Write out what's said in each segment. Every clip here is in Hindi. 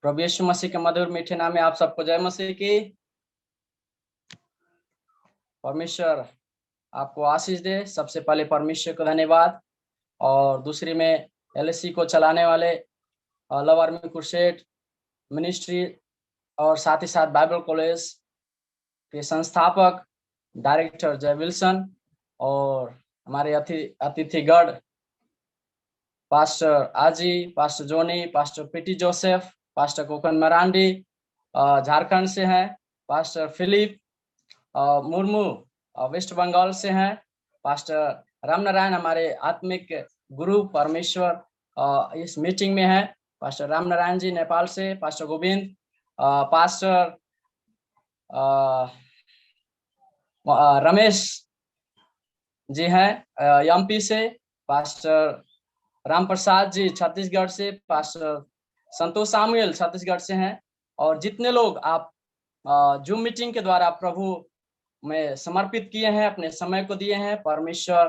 प्रभु यीशु मसीह के मधुर मीठे नाम में आप सबको जय मसीह की। परमेश्वर आपको आशीष दे। सबसे पहले परमेश्वर को धन्यवाद, और दूसरी में एलएससी को चलाने वाले लव आर्मी क्रुसेड मिनिस्ट्री और साथ ही साथ बाइबल कॉलेज के संस्थापक डायरेक्टर जय विल्सन, और हमारे अतिथिगण pastor Aji, pastor Johny, pastor P T Joseph, pastor Kokan Marandi Jharkhand से हैं, पास्टर फिलिप मुर्मू वेस्ट बंगाल से हैं, पास्टर रामनारायण हमारे आत्मिक गुरु परमेश्वर इस मीटिंग में है, पास्टर रामनारायण जी नेपाल से, पास्टर गोविंद, पास्टर रमेश जी हैं एमपी से, पास्टर राम प्रसाद जी छत्तीसगढ़ से, पास्टर संतोष सामुएल छत्तीसगढ़ से हैं, और जितने लोग आप जूम मीटिंग के द्वारा प्रभु में समर्पित किए हैं, अपने समय को दिए हैं, परमेश्वर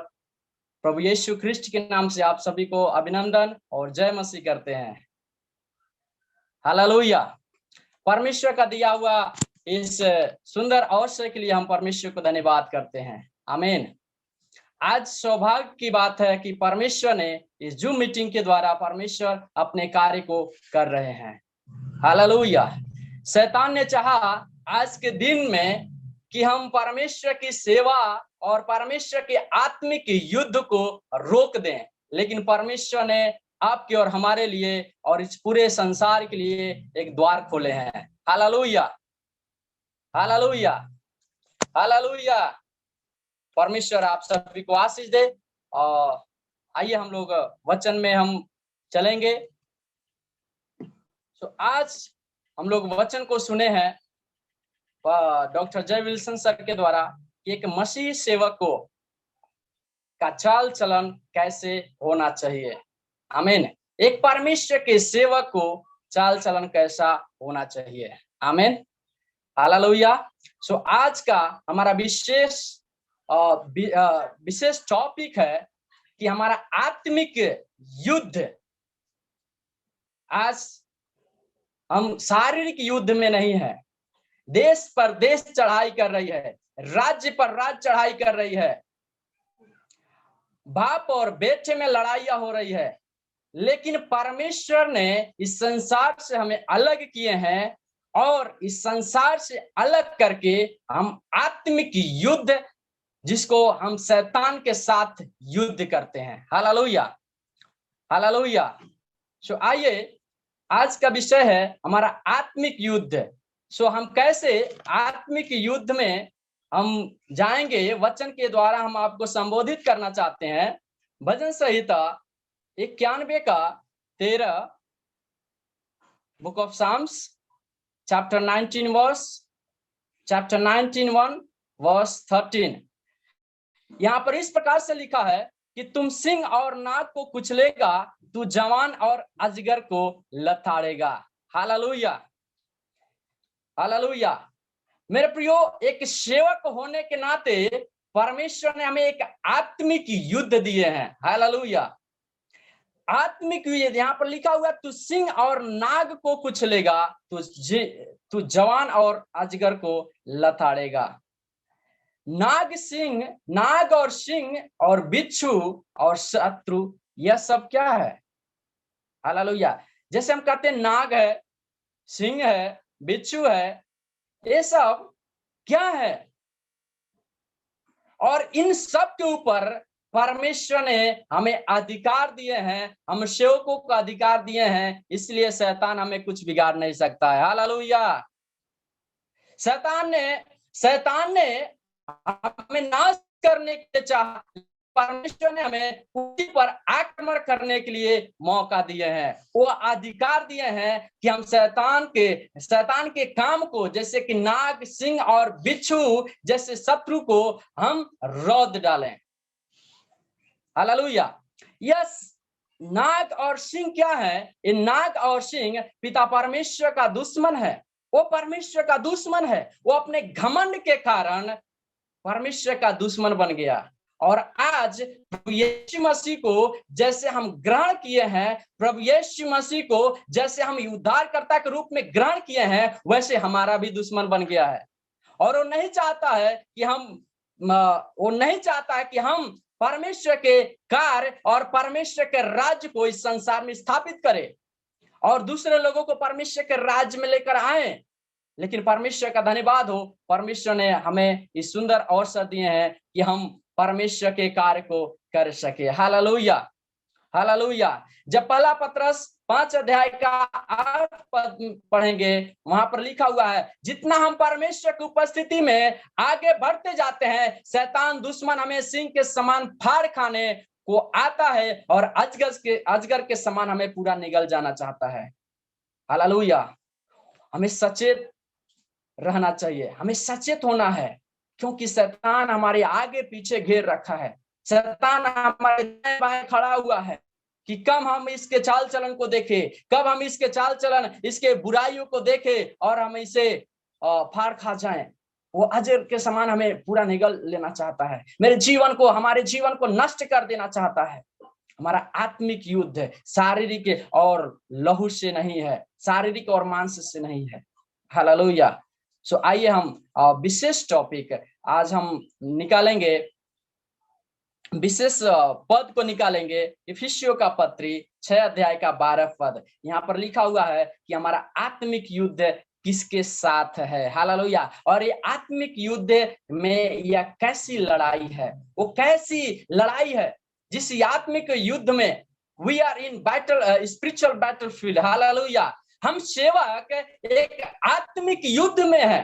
प्रभु यीशु ख्रिस्ट के नाम से आप सभी को अभिनंदन और जय मसीह करते हैं। हालेलुया। परमेश्वर का दिया हुआ इस सुंदर अवसर के लिए हम परमेश्वर को धन्यवाद करते हैं। आमीन। आज सौभाग्य की बात है कि परमेश्वर ने इस जूम मीटिंग के द्वारा परमेश्वर अपने कार्य को कर रहे हैं। हालेलुया। शैतान ने चाहा आज के दिन में कि हम परमेश्वर की सेवा और परमेश्वर के आत्मिक युद्ध को रोक दें, लेकिन परमेश्वर ने आपके और हमारे लिए और इस पूरे संसार के लिए एक द्वार खोले हैं। Hallelujah, hallelujah, hallelujah. परमेश्वर आप सभी को आशीष दे। और आइए हम लोग वचन में हम चलेंगे। तो आज हम लोग वचन को सुने हैं डॉक्टर जय विल्सन सर के द्वारा कि एक मसीह सेवक को का चाल चलन कैसे होना चाहिए। आमीन। एक परमेश्वर के सेवक को चाल चलन कैसा होना चाहिए। आमीन, हालेलुया। सो आज का हमारा विशेष टॉपिक है कि हमारा आत्मिक युद्ध। आज हम शारीरिक युद्ध में नहीं है, देश पर देश चढ़ाई कर रही है, राज्य पर राज्य चढ़ाई कर रही है, बाप और बेटे में लड़ाइयां हो रही है, लेकिन परमेश्वर ने इस संसार से हमें अलग किए हैं, और इस संसार से अलग करके हम आत्मिक युद्ध, जिसको हम शैतान के साथ युद्ध करते हैं। Hallelujah, hallelujah. सो आइए, आज का विषय है हमारा आत्मिक युद्ध। सो हम कैसे आत्मिक युद्ध में हम जाएंगे, वचन के द्वारा हम आपको संबोधित करना चाहते हैं। भजन संहिता 91 का 13, book of Psalms chapter 19 verse 13। यहाँ पर इस प्रकार से लिखा है कि तुम सिंह और नाग को कुचलेगा, तू जवान और अजगर को लताड़ेगा। Hallelujah, hallelujah. मेरे प्रियो, एक सेवक होने के नाते परमेश्वर ने हमें एक आत्मिक युद्ध दिए हैं। हालेलुया, आत्मिक युद्ध। यहाँ पर लिखा हुआ तू सिंह और नाग को कुचलेगा, तू जवान और अजगर को लताड़ेगा। नाग और सिंह और बिच्छू और शत्रु, यह सब क्या है? हालेलुया। जैसे हम कहते हैं नाग है, सिंह है, बिच्छू है, ये सब क्या है? और इन सब के ऊपर परमेश्वर ने हमें अधिकार दिए हैं, हम सेवकों को अधिकार दिए हैं, इसलिए शैतान हमें कुछ बिगाड़ नहीं सकता है। हालेलुया। शैतान ने हमें नाश करने के लिए चाहा, परमेश्वर ने हमें उसी पर आक्रमण करने के लिए मौका दिए हैं, वो अधिकार दिए हैं कि हम शैतान के काम को, जैसे कि नाग, सिंह और बिच्छू जैसे शत्रु को हम रौंद डालें। हालेलुया। यस, नाग और सिंह क्या है? ये नाग और सिंह पिता परमेश्वर का दुश्मन है। वो परमेश्वर का दुश्मन है, वो अपने घमंड के कारण परमेश्वर का दुश्मन बन गया, और आज प्रभु यीशु मसीह को जैसे हम ग्रहण किए हैं, प्रभु यीशु मसीह को जैसे हम उद्धारकर्ता के रूप में ग्रहण किए हैं, वैसे हमारा भी दुश्मन बन गया है। और वो नहीं चाहता है कि हम परमेश्वर के कार्य और परमेश्वर के राज्य को इस संसार में स्थापित करें और दूसरे लोगों को परमेश्वर के राज्य में लेकर आए। लेकिन परमेश्वर का धन्यवाद हो, परमेश्वर ने हमें इस सुंदर अवसर दिए हैं कि हम परमेश्वर के कार्य को कर सके। Hallelujah, hallelujah. जब पहला पत्रस 5 अध्याय का 8 पद पढ़ेंगे, वहां पर लिखा हुआ है, जितना हम परमेश्वर की उपस्थिति में आगे बढ़ते जाते हैं, शैतान दुश्मन हमें सिंह के समान फाड़ खाने को आता है और अजगर के समान हमें पूरा निगल जाना चाहता है। हालेलुया। हमें सचेत रहना चाहिए, हमें सचेत होना है, क्योंकि शैतान हमारे आगे पीछे घेर रखा है। शैतान हमारे दाएं बाएं खड़ा हुआ है कि कब हम इसके चाल चलन को देखें, कब हम इसके चाल चलन, इसके बुराइयों को देखें और हम इसे फाड़ खा जाएं। वो अजगर के समान हमें पूरा निगल लेना चाहता है, मेरे जीवन को, हमारे जीवन को नष्ट कर देना चाहता है। हमारा आत्मिक युद्ध शारीरिक और लहू से नहीं है, शारीरिक और मांस से नहीं है। हालेलुया। सो आइए हम विशेष टॉपिक आज हम निकालेंगे, विशेष पद को निकालेंगे। इफिसियों का पत्री 6 अध्याय का 12 पद, यहाँ पर लिखा हुआ है कि हमारा आत्मिक युद्ध किसके साथ है। हालेलुया। और ये आत्मिक युद्ध में यह कैसी लड़ाई है, वो कैसी लड़ाई है जिस आत्मिक युद्ध में we are in battle, spiritual battlefield. Hallelujah. हम सेवक एक आत्मिक युद्ध में है।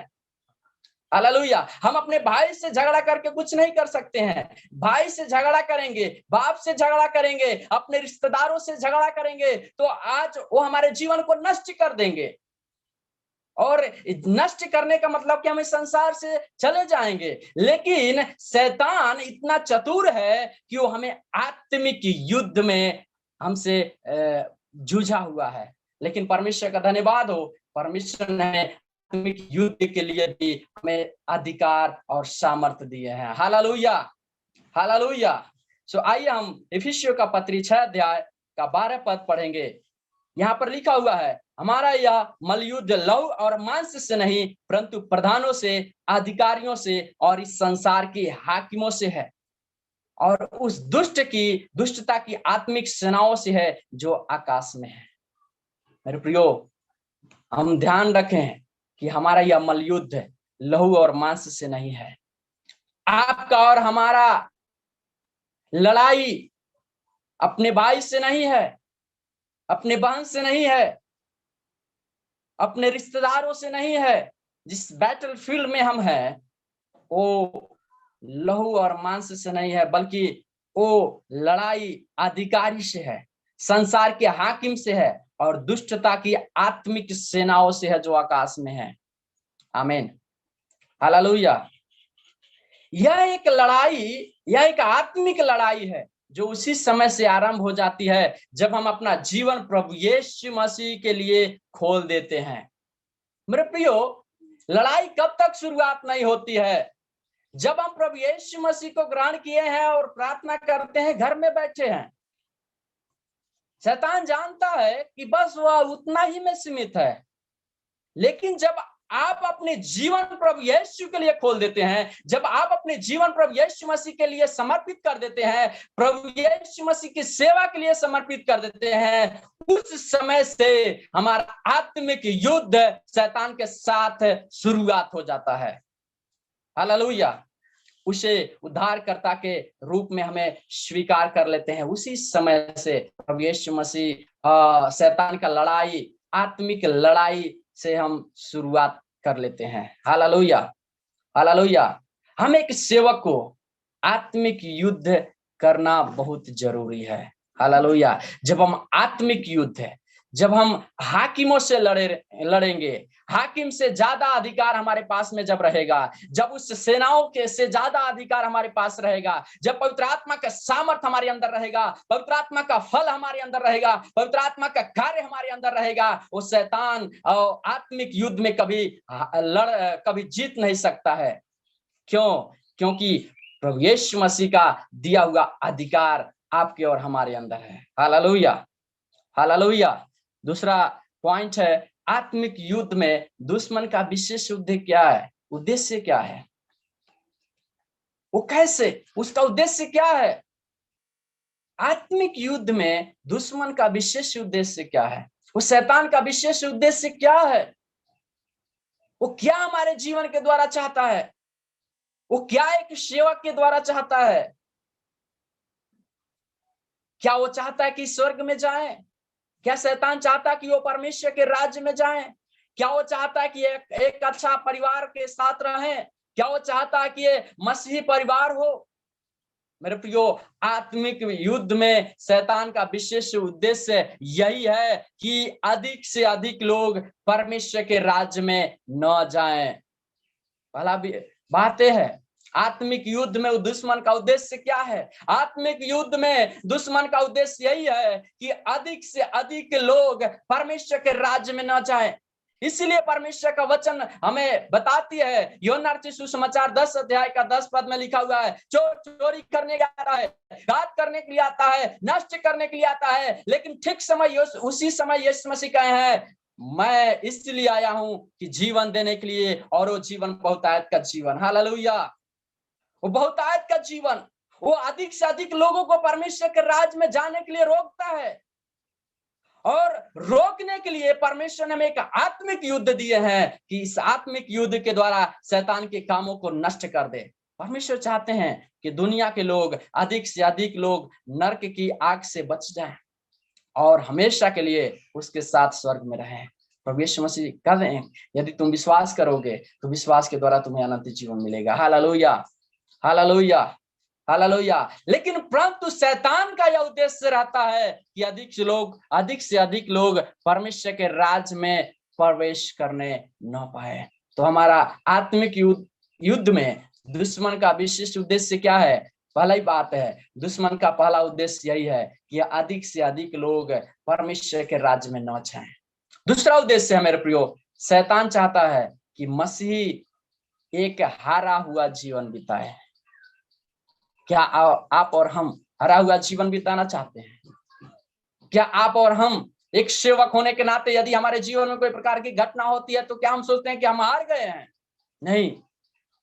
हालेलुया। हम अपने भाई से झगड़ा करके कुछ नहीं कर सकते हैं। भाई से झगड़ा करेंगे, बाप से झगड़ा करेंगे, अपने रिश्तेदारों से झगड़ा करेंगे, तो आज वो हमारे जीवन को नष्ट कर देंगे। और नष्ट करने का मतलब कि हम इस संसार से चले जाएंगे। लेकिन शैतान इतना चतुर है कि वो हमें आत्मिक युद्ध में हमसे जूझा हुआ है। लेकिन परमेश्वर का धन्यवाद हो, परमेश्वर ने आत्मिक युद्ध के लिए भी हमें अधिकार और सामर्थ्य दिए हैं। Hallelujah, hallelujah. सो आइए हम इफिसियों का पत्री 6 अध्याय का 12 पद पढ़ेंगे। यहाँ पर लिखा हुआ है, हमारा यह मलयुद्ध लहू और मांस से नहीं, परंतु प्रधानों से, अधिकारियों से और इस संसार के हाकिमों से है, और उस दुष्टता की आत्मिक सेनाओं से है जो आकाश में है। मेरे प्रियो, हम ध्यान रखें कि हमारा यह मलयुद्ध लहू और मांस से नहीं है। आपका और हमारा लड़ाई अपने भाई से नहीं है, अपने बहन से नहीं है, अपने रिश्तेदारों से नहीं है। जिस बैटल फील्ड में हम हैं वो लहू और मांस से नहीं है, बल्कि वो लड़ाई अधिकारी से है, संसार के हाकिम से है और दुष्टता की आत्मिक सेनाओं से है जो आकाश में है। आमीन, हालेलुया। यह एक लड़ाई, यह एक आत्मिक लड़ाई है जो उसी समय से आरंभ हो जाती है जब हम अपना जीवन प्रभु यीशु मसीह के लिए खोल देते हैं। मेरे प्रियो, लड़ाई कब तक शुरुआत नहीं होती है? जब हम प्रभु यीशु मसीह को ग्रहण किए हैं और प्रार्थना करते हैं, घर में बैठे हैं। शैतान जानता है कि बस वह उतना ही में सीमित है, लेकिन जब आप अपने जीवन प्रभु यीशु के लिए खोल देते हैं, जब आप अपने जीवन प्रभु यीशु मसीह के लिए समर्पित कर देते हैं, प्रभु यीशु मसीह की सेवा के लिए समर्पित कर देते हैं, उस समय से हमारा आत्मिक युद्ध शैतान के साथ शुरुआत हो जाता है। हालेलुया। उसे उद्धारकर्ता के रूप में हमें स्वीकार कर लेते हैं। उसी समय से प्रभु यीशु मसीह शैतान का लड़ाई, आत्मिक लड़ाई से हम शुरुआत कर लेते हैं। Hallelujah, hallelujah. हम एक सेवक को आत्मिक युद्ध करना बहुत जरूरी है। हालेलुया। जब हम आत्मिक युद्ध है, जब हम हाकिमों से लड़ेंगे, हाकिम से ज्यादा अधिकार हमारे पास में जब रहेगा, जब उस सेनाओं के से ज्यादा अधिकार हमारे पास रहेगा, जब पवित्र आत्मा का सामर्थ्य हमारे अंदर रहेगा, पवित्र आत्मा का फल हमारे अंदर रहेगा, पवित्र आत्मा का कार्य हमारे अंदर रहेगा, वो शैतान आत्मिक युद्ध में कभी जीत नहीं सकता है। क्यों? क्योंकि प्रभु यीशु मसीह का दिया हुआ अधिकार आपके और हमारे अंदर है। Hallelujah, hallelujah. दूसरा पॉइंट है, आत्मिक युद्ध में दुश्मन का विशेष उद्देश्य क्या है? उद्देश्य क्या है? वो कैसे, उसका उद्देश्य क्या है? आत्मिक युद्ध में दुश्मन का विशेष उद्देश्य क्या है? वो शैतान का विशेष उद्देश्य क्या है? वो क्या हमारे जीवन के द्वारा चाहता है? वो क्या एक सेवक के द्वारा चाहता है? क्या वो चाहता है कि स्वर्ग में जाए? क्या शैतान चाहता है कि वो परमेश्वर के राज्य में जाए? क्या वो चाहता है कि एक अच्छा परिवार के साथ रहें? क्या वो चाहता है कि ये मसीही परिवार हो? मेरे प्रियो, आत्मिक युद्ध में शैतान का विशेष उद्देश्य यही है कि अधिक से अधिक लोग परमेश्वर के राज्य में न जाएं। पहला बातें है, आत्मिक युद्ध में दुश्मन का उद्देश्य क्या है? आत्मिक युद्ध में दुश्मन का उद्देश्य यही है कि अधिक से अधिक लोग परमेश्वर के राज्य में न जाएं। इसलिए परमेश्वर का वचन हमें बताती है, यूहन्ना रचित सुसमाचार 10 अध्याय का 10 पद में लिखा हुआ है, चोर चोरी करने आता है, घात करने के लिए आता है, नष्ट करने के लिए आता है, लेकिन ठीक समय उसी समय यीशु मसीह कहे हैं, मैं इसलिए आया हूं कि जीवन देने के लिए, और वो जीवन बहुतायत का जीवन। हालेलुया, वो बहुतायत का जीवन, वो अधिक से अधिक लोगों को परमेश्वर के राज्य में जाने के लिए रोकता है। और रोकने के लिए परमेश्वर ने हमें एक आत्मिक युद्ध दिए हैं कि इस आत्मिक युद्ध के द्वारा शैतान के कामों को नष्ट कर दे। परमेश्वर चाहते हैं कि दुनिया के लोग, अधिक से अधिक लोग नरक की आग से बच जाएं और हमेशा के लिए उसके साथ स्वर्ग में रहें। प्रभु यीशु मसीह कर रहे हैं, यदि तुम विश्वास करोगे तो विश्वास के द्वारा तुम्हें अनंत जीवन मिलेगा। Hallelujah, hallelujah, hallelujah. लेकिन परंतु शैतान का यह उद्देश्य रहता है कि अधिक से अधिक लोग परमेश्वर के राज्य में प्रवेश करने न पाए। तो हमारा आत्मिक युद्ध में दुश्मन का विशिष्ट उद्देश्य क्या है? पहला ही बात है, दुश्मन का पहला उद्देश्य यही है कि अधिक से अधिक लोग परमेश्वर के राज्य में न जाएं। दूसरा उद्देश्य है मेरे प्रियो, शैतान चाहता है कि मसीही एक हारा हुआ जीवन बिताए। क्या आप और हम हरा हुआ जीवन बिताना चाहते हैं? क्या आप और हम एक सेवक होने के नाते यदि हमारे जीवन में कोई प्रकार की घटना होती है तो क्या हम सोचते हैं कि हम हार गए हैं? नहीं,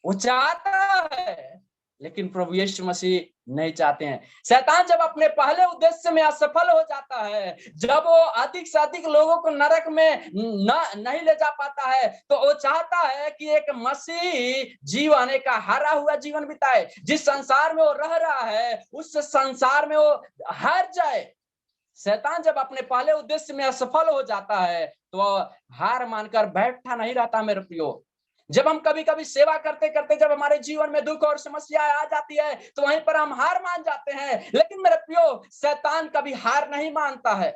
वो चाहता है, लेकिन प्रभु यीशु मसीह नहीं चाहते हैं। शैतान जब अपने पहले उद्देश्य में असफल हो जाता है, जब वो अधिक से अधिक लोगों को नरक में नहीं ले जा पाता है, तो वो चाहता है कि एक मसीह जीवन, एक हारा हुआ जीवन बिताए। जिस संसार में वो रह रहा है उस संसार में वो हार जाए। शैतान जब अपने पहले उद्देश्य में असफल हो जाता है तो हार मानकर बैठा नहीं रहता मेरे प्रियो। जब हम कभी कभी सेवा करते करते जब हमारे जीवन में दुख और समस्याएं आ जाती है तो वहीं पर हम हार मान जाते हैं। लेकिन मेरे प्रियो, शैतान कभी हार नहीं मानता है,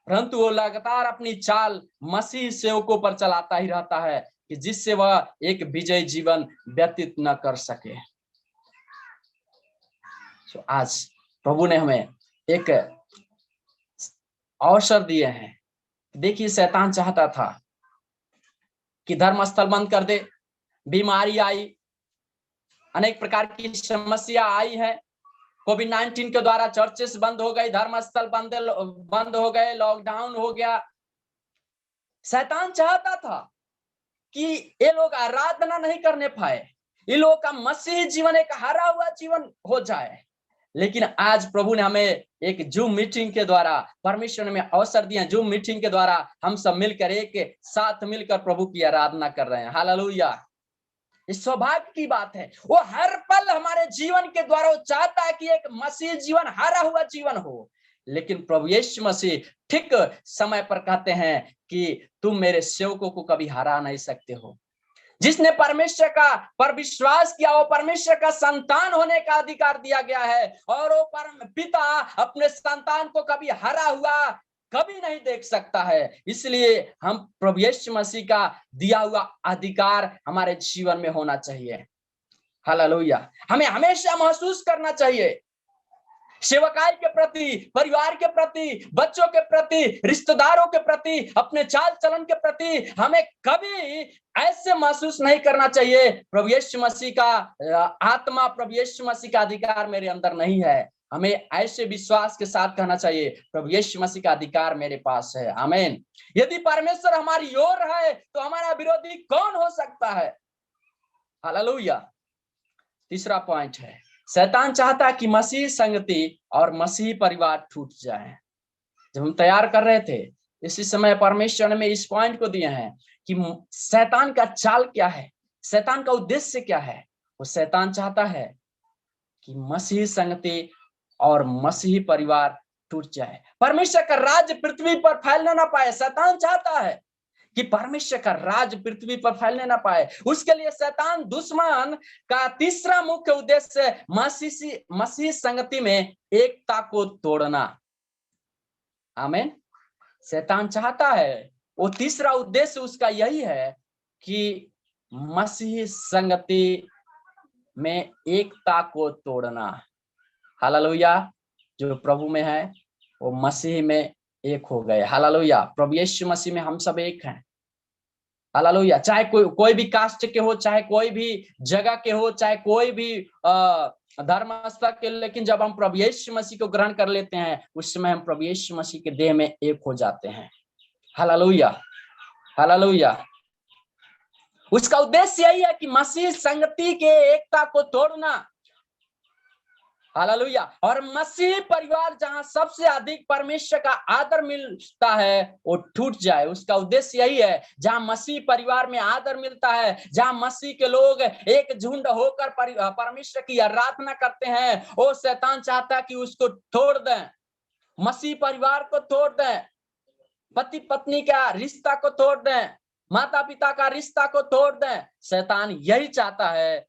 परंतु वो लगातार अपनी चाल मसीह सेवकों पर चलाता ही रहता है कि जिससे वह एक विजयी जीवन व्यतीत न कर सके। तो आज प्रभु ने हमें एक अवसर दिए हैं। देखिए, शैतान चाहता था कि धर्मस्थल बंद कर दे, बीमारी आई, अनेक प्रकार की समस्या आई है, कोविड-19 के द्वारा चर्चेस बंद हो गई, धर्मस्थल बंद हो गए, लॉकडाउन हो गया। शैतान चाहता था कि ये लोग आराधना नहीं करने पाए, ये लोग का मसीही जीवन एक हारा हुआ जीवन हो जाए। लेकिन आज प्रभु ने हमें एक जूम मीटिंग के द्वारा, परमेश्वर ने हमें अवसर दिया, जूम मीटिंग के द्वारा हम सब मिलकर एक साथ मिलकर प्रभु की आराधना कर रहे हैं। हालेलुया, इस सौभाग्य की बात है। वो हर पल हमारे जीवन के द्वारा वो चाहता है कि एक मसीह जीवन, हारा हुआ जीवन हो। लेकिन प्रभु यीशु मसीह ठीक समय पर कहते हैं कि तुम मेरे सेवकों को कभी हरा नहीं सकते हो। जिसने परमेश्वर का पर विश्वास किया, वो परमेश्वर का संतान होने का अधिकार दिया गया है, और वो परम पिता अपने संतान को कभी हरा हुआ कभी नहीं देख सकता है। इसलिए हम प्रभु यीशु मसीह का दिया हुआ अधिकार हमारे जीवन में होना चाहिए। हालेलुया, हमें हमेशा महसूस करना चाहिए सेवकाई के प्रति, परिवार के प्रति, बच्चों के प्रति, रिश्तेदारों के प्रति, अपने चाल चलन के प्रति हमें कभी ऐसे महसूस नहीं करना चाहिए प्रभु यीशु मसीह का आत्मा, प्रभु यीशु मसीह का अधिकार मेरे अंदर नहीं है। हमें ऐसे विश्वास के साथ कहना चाहिए प्रभु यीशु मसीह का अधिकार मेरे पास है। आमीन। यदि परमेश्वर हमारी ओर है तो हमारा विरोधी कौन हो सकता है? हालेलुया। तीसरा पॉइंट है, शैतान चाहता है कि मसीह संगति और मसीह परिवार टूट जाए। जब हम तैयार कर रहे थे इसी समय परमेश्वर ने इस पॉइंट को दिए हैं कि शैतान का चाल क्या है, शैतान का उद्देश्य क्या है। वो शैतान चाहता है कि मसीह संगति और मसीह परिवार टूट जाए, परमेश्वर का राज्य पृथ्वी पर फैलने ना पाए। शैतान चाहता है कि परमेश्वर का राज पृथ्वी पर फैलने ना पाए। उसके लिए शैतान दुश्मन का तीसरा मुख्य उद्देश्य मसीह संगति में एकता को तोड़ना। आमीन। शैतान चाहता है, वो तीसरा उद्देश्य उसका यही है कि मसीह संगति में एकता को तोड़ना। हालेलुया। जो प्रभु में है वो मसीह में एक हो गए। हालेलुया। प्रभु यीशु मसीह में हम सब एक हैं। हालेलुया। चाहे कोई भी कास्ट के हो, चाहे कोई भी जगह के हो, चाहे कोई भी धर्म स्तर के, लेकिन जब हम प्रभु यीशु मसीह को ग्रहण कर लेते हैं उस समय हम प्रभु यीशु मसीह के देह में एक हो जाते हैं। हालेलुया। हालेलुया। उसका उद्देश्य यही है कि मसीह संगति के एकता को तोड़ना। हालेलुया। और मसीह परिवार जहां सबसे अधिक परमेश्वर का आदर मिलता है वो टूट जाए। उसका उद्देश्य यही है, जहां मसीह परिवार में आदर मिलता है, जहां मसीह के लोग एक झुंड होकर परमेश्वर की आराधना करते हैं, वो शैतान चाहता है कि उसको तोड़ दें, मसीह परिवार को तोड़ दें, पति पत्नी का रिश्ता को तोड़ दें, माता पिता का रिश्ता को तोड़ दें। शैतान यही चाहता है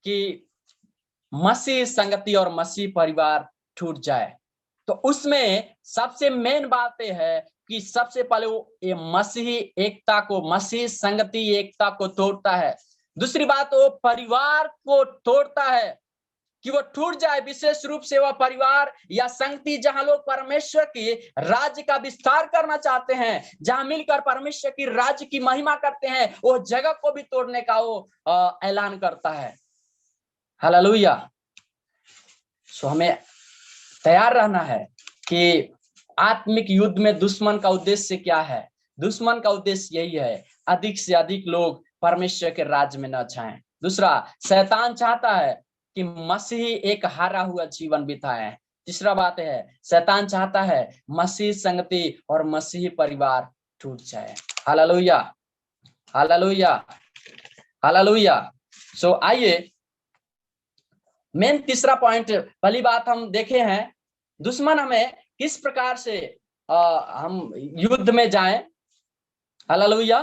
कि मसीह संगति और मसीह परिवार टूट जाए। तो उसमें सबसे मेन बात यह है कि सबसे पहले वो ये मसीह एकता को, मसीह संगति एकता को तोड़ता है। दूसरी बात वो परिवार को तोड़ता है कि वो टूट जाए, विशेष रूप से वह परिवार या संगति जहां लोग परमेश्वर की राज्य का विस्तार करना चाहते हैं, जहां मिलकर परमेश्वर की राज्य की महिमा करते हैं, वो जगह को भी तोड़ने का वो ऐलान करता है। हालेलुया। सो हमें तैयार रहना है कि आत्मिक युद्ध में दुश्मन का उद्देश्य क्या है। दुश्मन का उद्देश्य यही है, अधिक से अधिक लोग परमेश्वर के राज्य में न छाएं। दूसरा, शैतान चाहता है कि मसीह एक हारा हुआ जीवन बिताए। तीसरा बात है, शैतान चाहता है मसीह संगति और मसीह परिवार टूट जाए। हालेलुया। हालेलुया। हालेलुया। सो आइए मेन तीसरा पॉइंट, पहली बात हम देखे हैं दुश्मन हमें किस प्रकार से हम युद्ध में जाएं। हालेलुया।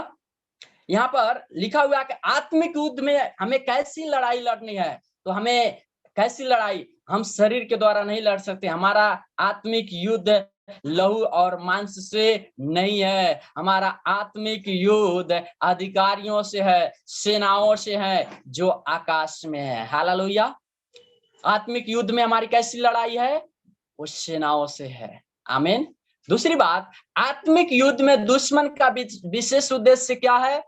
यहाँ पर लिखा हुआ है कि आत्मिक युद्ध में हमें कैसी लड़ाई लड़नी है। तो हमें कैसी लड़ाई, हम शरीर के द्वारा नहीं लड़ सकते। हमारा आत्मिक युद्ध लहू और मांस से नहीं है, हमारा आत्मिक युद्ध अधिकारियों से है, सेनाओं से है जो आकाश में है। हालेलुया। आत्मिक युद्ध में हमारी कैसी लड़ाई है? वो सेनाओं से है। आमीन। दूसरी बात, आत्मिक युद्ध में दुश्मन का विशेष उद्देश्य क्या है?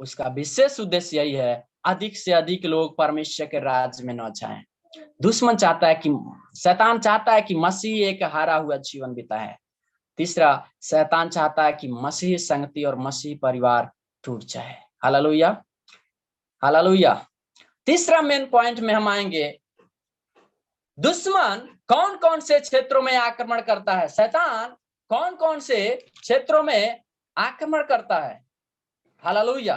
उसका विशेष उद्देश्य यही है, अधिक से अधिक लोग परमेश्वर के राज्य में न जाएं। दुश्मन चाहता है कि, शैतान चाहता है कि मसीह एक हारा हुआ जीवन बिताए। तीसरा, शैतान चाहता है कि मसीह संगति और मसीह परिवार टूट जाए। हालेलुया। हालेलुया। तीसरा मेन पॉइंट में हम आएंगे, दुश्मन कौन कौन से क्षेत्रों में आक्रमण करता है। शैतान कौन कौन से क्षेत्रों में आक्रमण करता है। हालेलुया।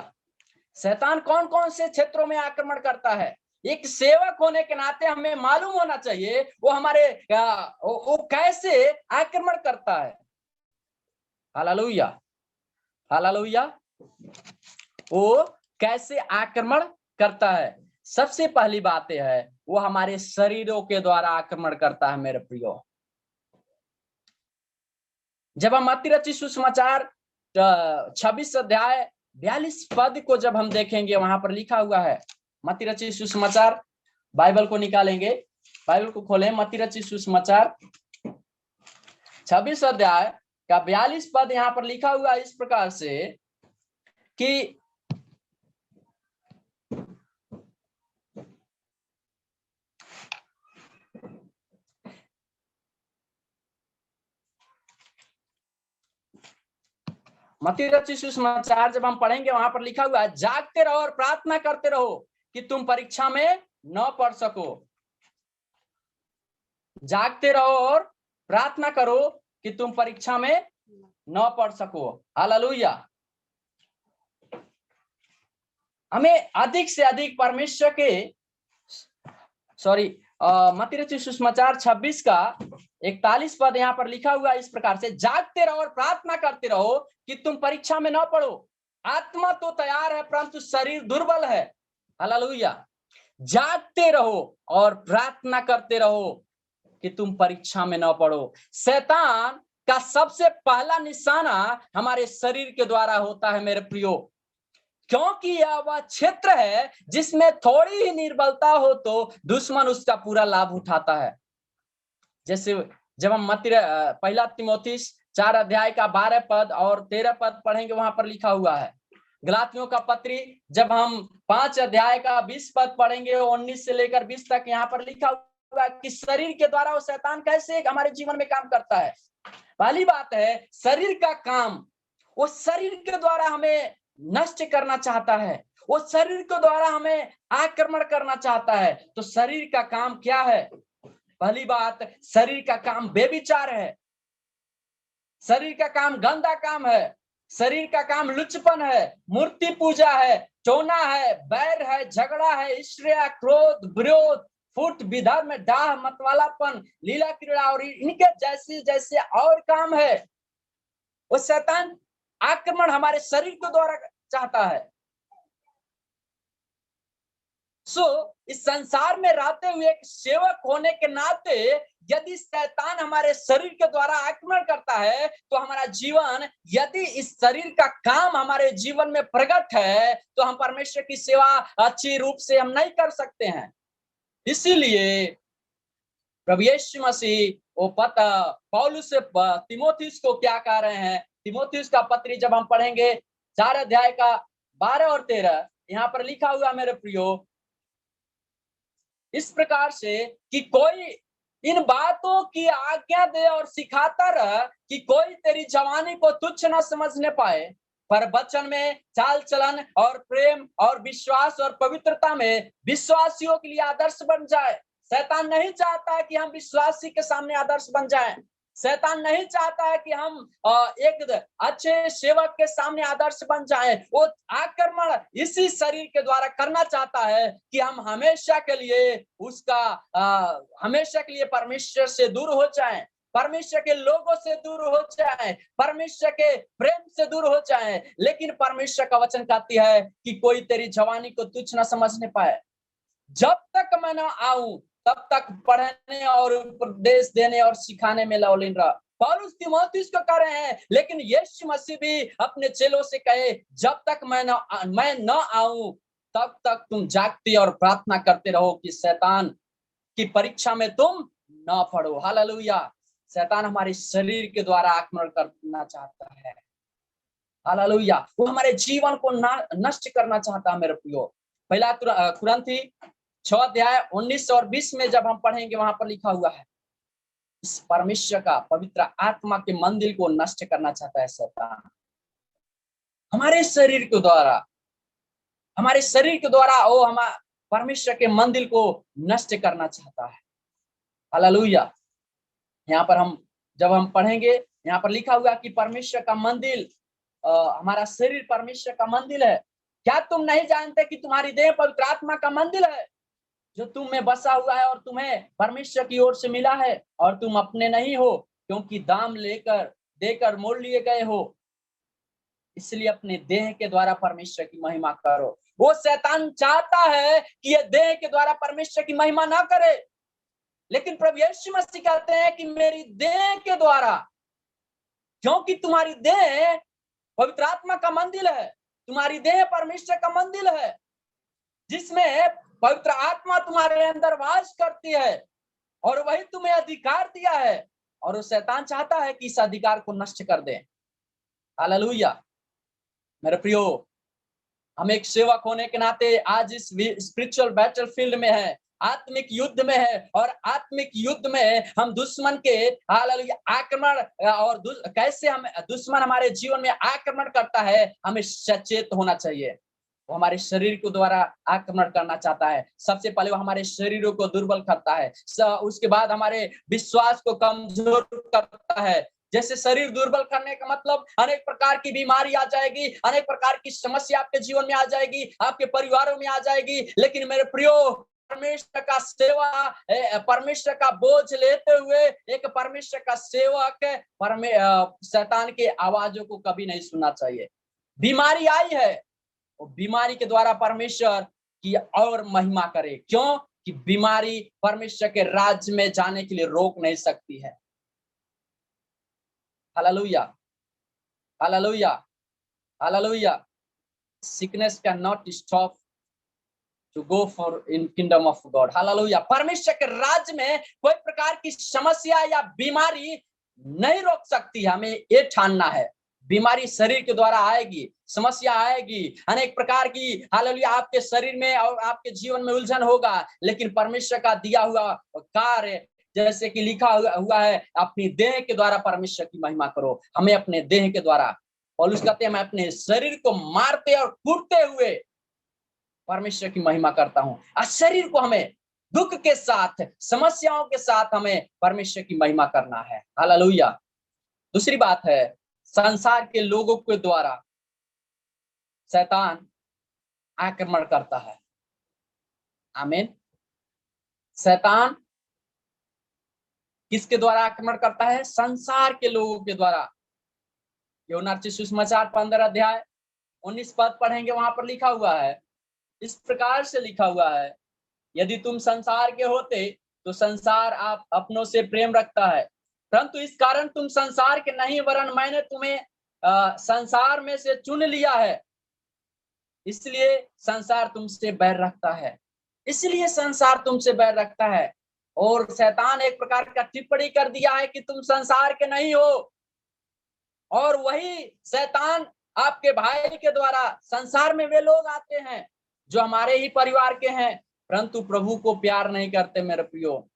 शैतान कौन कौन से क्षेत्रों में आक्रमण करता है। एक सेवक होने के नाते हमें मालूम होना चाहिए वो हमारे वो कैसे आक्रमण करता है। हालेलुया। हालेलुया। वो कैसे आक्रमण करता है। सबसे पहली बात यह है, वो हमारे शरीरों के द्वारा आक्रमण करता है। मेरे प्रियो, जब हम मत्ती रचित सुसमाचार 26 अध्याय 42 पद को जब हम देखेंगे, वहां पर लिखा हुआ है, मत्ती रचित सुसमाचार, बाइबल को निकालेंगे बाइबल को खोलें, मत्ती रचित सुसमाचार 26 अध्याय का 42 पद यहाँ पर लिखा हुआ इस प्रकार से कि मत्ती रचित सुसमाचार जब हम पढ़ेंगे वहां पर लिखा हुआ है, जागते रहो और प्रार्थना करते रहो कि तुम परीक्षा में न पड़ सको। जागते रहो और प्रार्थना करो कि तुम परीक्षा में न पड़ सको। हालेलुया। हमें अधिक से अधिक परमेश्वर के मत्ती रचित सुसमाचार 26 का 41 पद यहाँ पर लिखा हुआ इस प्रकार से, जागते रहो और प्रार्थना करते रहो कि तुम परीक्षा में न पड़ो। आत्मा तो तैयार है परंतु शरीर दुर्बल है। हालेलुया। जागते रहो और प्रार्थना करते रहो कि तुम परीक्षा में न पड़ो। शैतान का सबसे पहला निशाना हमारे शरीर के द्वारा होता है मेरे प्रियो, क्योंकि यह वह क्षेत्र है जिसमें थोड़ी ही निर्बलता हो तो दुश्मन उसका पूरा लाभ उठाता है। जैसे जब हम पहला तिमोथीस 4 अध्याय का 12 पद और 13 पद पढ़ेंगे, वहां पर लिखा हुआ है। गलातियों का पत्री जब हम 5 अध्याय का 20 पद पढ़ेंगे, 19 से लेकर 20 तक यहाँ पर लिखा हुआ है कि शरीर के द्वारा वो शैतान कैसे हमारे जीवन में काम करता है। पहली बात है, शरीर का काम वो शरीर के द्वारा हमें नष्ट करना चाहता है, वो शरीर के द्वारा हमें आक्रमण करना चाहता है। तो शरीर का काम क्या है? पहली बात, शरीर का काम बेविचार है, शरीर का काम गंदा काम है, शरीर का काम लुचपन है, मूर्ति पूजा है, टोना है, बैर है, झगड़ा है, ईर्ष्या, क्रोध, विरोध, फुट, विधर्म, डाह, मतवालापन, लीला क्रीड़ा और इनके जैसे जैसे और काम है। वो शैतान आक्रमण हमारे शरीर के द्वारा चाहता है। इस संसार में रहते हुए एक सेवक होने के नाते यदि शैतान हमारे शरीर के द्वारा आक्रमण करता है तो हमारा जीवन, यदि इस शरीर का काम हमारे जीवन में प्रकट है तो हम परमेश्वर की सेवा अच्छी रूप से हम नहीं कर सकते हैं। इसीलिए प्रभु यीशु मसीह वो पौलुस से तिमोथियुस को क्या कह रहे हैं? तिमोथियुस का पत्री जब हम पढ़ेंगे 4 अध्याय का 12 और 13 यहाँ पर लिखा हुआ मेरे प्रियो इस प्रकार से कि कोई इन बातों की आज्ञा दे और सिखाता रह कि कोई तेरी जवानी को तुच्छ न समझने पाए, पर वचन में, चाल चलन और प्रेम और विश्वास और पवित्रता में विश्वासियों के लिए आदर्श बन जाए। शैतान नहीं चाहता है कि हम विश्वासी के सामने आदर्श बन जाएं। शैतान नहीं चाहता है कि हम एक अच्छे सेवक के सामने आदर्श बन जाएं। वो आक्रमण इसी शरीर के द्वारा करना चाहता है कि हम हमेशा के लिए हमेशा के लिए परमेश्वर से दूर हो जाएं, परमेश्वर के लोगों से दूर हो जाएं, परमेश्वर के प्रेम से दूर हो जाएं। लेकिन परमेश्वर का वचन कहती है कि कोई तेरी जवानी को तुच्छ न समझने पाए। जब तक मैं न आऊं तब तक पढ़ने और उपदेश देने और सिखाने में लौलीन रहा। पौलुस तिमोथियुस को कह रहे हैं, लेकिन यीशु मसीह भी अपने चेलों से कहे, जब तक मैं न आऊं तब तक तुम जागते और प्रार्थना करते रहो कि शैतान की परीक्षा में तुम न पड़ो। हालेलुया। शैतान हमारे शरीर के द्वारा आक्रमण करना चाहता है। हालेलुया। वो हमारे जीवन को नष्ट करना चाहता है मेरे प्रियो। पहला कुरिन्थी 6 अध्याय 19 और 20 में जब हम पढ़ेंगे वहां पर लिखा हुआ है, इस परमेश्वर का पवित्र आत्मा के मंदिर को नष्ट करना चाहता है शैतान हमारे शरीर के द्वारा वो हमारे परमेश्वर के मंदिर को नष्ट करना चाहता है। हालेलुया। यहाँ पर जब हम पढ़ेंगे, यहाँ पर लिखा हुआ कि परमेश्वर का मंदिर, हमारा शरीर परमेश्वर का मंदिर है। क्या तुम नहीं जानते कि तुम्हारी देह पवित्र आत्मा का मंदिर है जो तुम में बसा हुआ है और तुम्हें परमेश्वर की ओर से मिला है, और तुम अपने नहीं हो क्योंकि दाम देकर मोल लिए गए हो। इसलिए अपने देह के द्वारा परमेश्वर की महिमा करो। वो शैतान चाहता है कि ये देह के द्वारा परमेश्वर की महिमा ना करे, लेकिन प्रभु यीशु मसीह कहते हैं कि मेरी देह के द्वारा, क्योंकि तुम्हारी देह पवित्र आत्मा का मंदिर है, तुम्हारी देह परमेश्वर का मंदिर है जिसमें पवित्र आत्मा तुम्हारे अंदर वास करती है। और वही तुम्हें अधिकार दिया है, और वो शैतान चाहता है कि इस अधिकार को नष्ट कर दे। हालेलुया। मेरे प्रियो, हम एक सेवक होने के नाते आज इस स्पिरिचुअल बैटलफील्ड में है, आत्मिक युद्ध में है, और आत्मिक युद्ध में हम दुश्मन के हालेलुया आक्रमण और कैसे हम दुश्मन हमारे जीवन में आक्रमण करता है, हमें सचेत होना चाहिए। वो हमारे शरीर को द्वारा आक्रमण करना चाहता है। सबसे पहले वो हमारे शरीरों को दुर्बल करता है, उसके बाद हमारे विश्वास को कमजोर करता है। जैसे शरीर दुर्बल करने का मतलब अनेक प्रकार की बीमारी आ जाएगी, अनेक प्रकार की समस्या आपके जीवन में आ जाएगी, आपके परिवारों में आ जाएगी। लेकिन मेरे प्रियो, परमेश्वर का सेवा, परमेश्वर का बोझ लेते हुए एक परमेश्वर का सेवक शैतान की आवाजों को कभी नहीं सुनना चाहिए। बीमारी आई है, वो बीमारी के द्वारा परमेश्वर की और महिमा करे। क्यों? कि बीमारी परमेश्वर के राज्य में जाने के लिए रोक नहीं सकती है। Hallelujah, hallelujah, hallelujah. Sickness can not stop to go for in kingdom of God. Hallelujah. परमेश्वर के राज्य में कोई प्रकार की समस्या या बीमारी नहीं रोक सकती। हमें ये ठानना है। बीमारी शरीर के द्वारा आएगी, समस्या आएगी, अनेक प्रकार की हालेलुया आपके शरीर में और आपके जीवन में उलझन होगा, लेकिन परमेश्वर का दिया हुआ कार्य, जैसे कि लिखा हुआ है, अपनी देह के द्वारा परमेश्वर की महिमा करो। हमें अपने देह के द्वारा, पौलुस कहते हैं, मैं अपने शरीर को मारते और कूटते हुए परमेश्वर की महिमा करता हूं। और शरीर को हमें दुख के साथ, समस्याओं के साथ हमें परमेश्वर की महिमा करना है। हालेलुया। दूसरी बात है, संसार के लोगों के द्वारा शैतान आक्रमण करता है। आमीन। शैतान किसके द्वारा आक्रमण करता है? संसार के लोगों के द्वारा। यूहन्ना रचित सुसमाचार 15 अध्याय 19 पद पढ़ेंगे, वहां पर लिखा हुआ है, इस प्रकार से लिखा हुआ है, यदि तुम संसार के होते तो संसार आप अपनों से प्रेम रखता है, परंतु इस कारण तुम संसार के नहीं, वरन मैंने तुम्हें संसार में से चुन लिया है, इसलिए संसार तुमसे बैर रखता है। इसलिए संसार तुमसे बैर रखता है। और शैतान एक प्रकार का टिप्पणी कर दिया है कि तुम संसार के नहीं हो। और वही शैतान आपके भाई के द्वारा, संसार में वे लोग आते हैं जो हमारे ही परिवार के हैं, परंतु प्रभु को प्यार नहीं करते। मेरे प्रियो,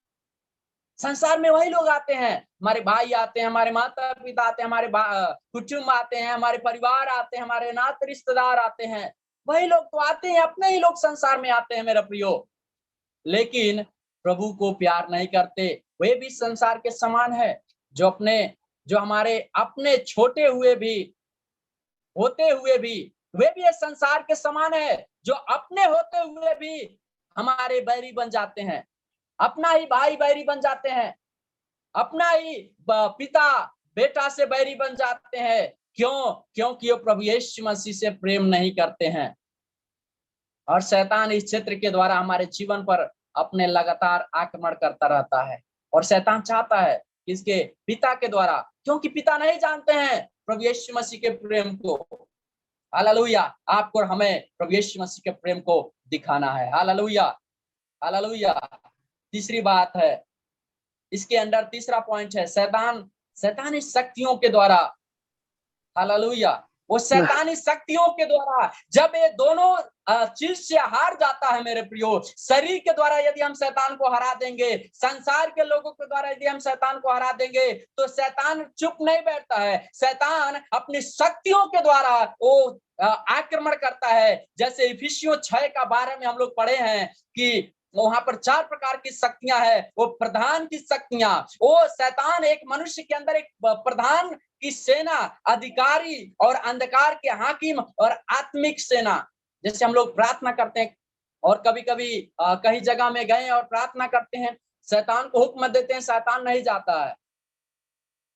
संसार में वही लोग आते हैं, हमारे भाई आते हैं, हमारे माता पिता आते हैं, हमारे कुटुंब आते हैं, हमारे परिवार आते हैं, हमारे नाते रिश्तेदार आते हैं। वही लोग तो आते हैं, अपने ही लोग संसार में आते हैं मेरे प्रियो, लेकिन प्रभु को प्यार नहीं करते। वे भी संसार के समान है, जो हमारे अपने छोटे हुए भी, होते हुए भी वे भी इस संसार के समान है, जो अपने होते हुए भी हमारे बैरी बन जाते हैं, अपना ही भाई बैरी बन जाते हैं, अपना ही पिता बेटा से बैरी बन जाते हैं। क्यों? क्योंकि वो प्रभु यीशु मसीह से प्रेम नहीं करते हैं। और शैतान इस क्षेत्र के द्वारा हमारे जीवन पर अपने लगातार आक्रमण करता रहता है। और शैतान चाहता है कि इसके पिता के द्वारा, क्योंकि पिता नहीं जानते हैं प्रभु यीशु मसीह के प्रेम को। हालेलुया। आपको और हमें प्रभु यीशु मसीह के प्रेम को दिखाना है। Hallelujah, hallelujah. तीसरी बात है, इसके अंदर तीसरा पॉइंट है, शैतानी शक्तियों के द्वारा। हालेलुया। वो शैतानी शक्तियों के द्वारा जब ये दोनों चीज से हार जाता है मेरे प्रियो, शरीर के द्वारा यदि हम शैतान को हरा देंगे, संसार के लोगों के द्वारा यदि हम शैतान को हरा देंगे, तो शैतान चुप नहीं बैठता है। शैतान अपनी शक्तियों के द्वारा वो आक्रमण करता है। जैसे इफिसियों 6:12 में हम लोग पढ़े हैं कि वहां पर 4 प्रकार की शक्तियां है। वो प्रधान की शक्तियां, वो शैतान एक मनुष्य के अंदर एक प्रधान की सेना, अधिकारी और अंधकार के हाकिम और आत्मिक सेना। जैसे हम लोग प्रार्थना करते हैं और कभी कभी कहीं जगह में गए और प्रार्थना करते हैं, शैतान को हुक्म देते हैं, शैतान नहीं जाता है।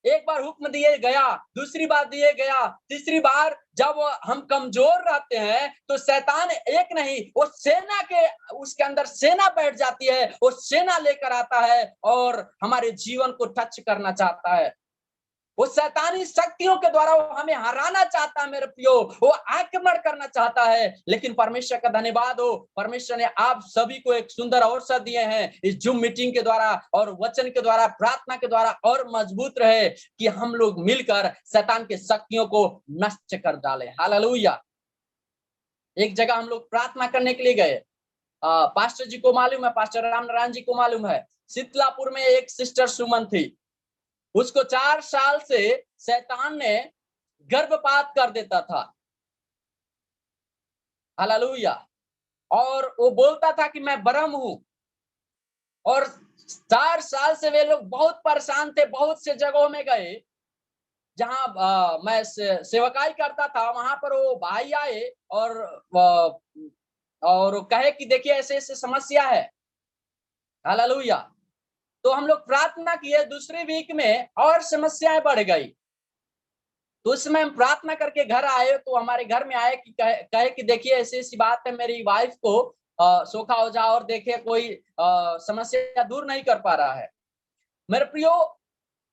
एक बार हुक्म दिए गया, दूसरी बार दिए गया, तीसरी बार जब हम कमजोर रहते हैं तो शैतान एक नहीं, वो सेना के, उसके अंदर सेना बैठ जाती है, वो सेना लेकर आता है और हमारे जीवन को टच करना चाहता है। वो शैतानी शक्तियों के द्वारा वो हमें हराना चाहता है मेरे प्रियो, वो आक्रमण करना चाहता है। लेकिन परमेश्वर का धन्यवाद हो, परमेश्वर ने आप सभी को एक सुंदर अवसर दिए हैं इस जूम मीटिंग के द्वारा और वचन के द्वारा, प्रार्थना के द्वारा और मजबूत रहे कि हम लोग मिलकर शैतान के शक्तियों को नष्ट कर डालें। हालेलुया। एक जगह हम लोग प्रार्थना करने के लिए गए, पास्टर जी को मालूम है, पास्टर रामनारायण जी को मालूम है, शीतलापुर में एक सिस्टर सुमन थी, उसको 4 साल से शैतान ने गर्भपात कर देता था। हालेलुया। और वो बोलता था कि मैं ब्रह्म हूं, और 4 साल से वे लोग बहुत परेशान थे। बहुत से जगहों में गए जहां मैं सेवकाई करता था, वहां पर वो भाई आए और कहे कि देखिए ऐसे ऐसे समस्या है। हालेलुया। तो हम लोग प्रार्थना किए, दूसरी वीक में और समस्याएं बढ़ गई। तो उसमें हम प्रार्थना करके घर आए, तो हमारे घर में आए कि कहे कि देखिए ऐसी ऐसी बात है, मेरी वाइफ को सोखा हो जा और देखिए कोई समस्या दूर नहीं कर पा रहा है। मेरे प्रियो,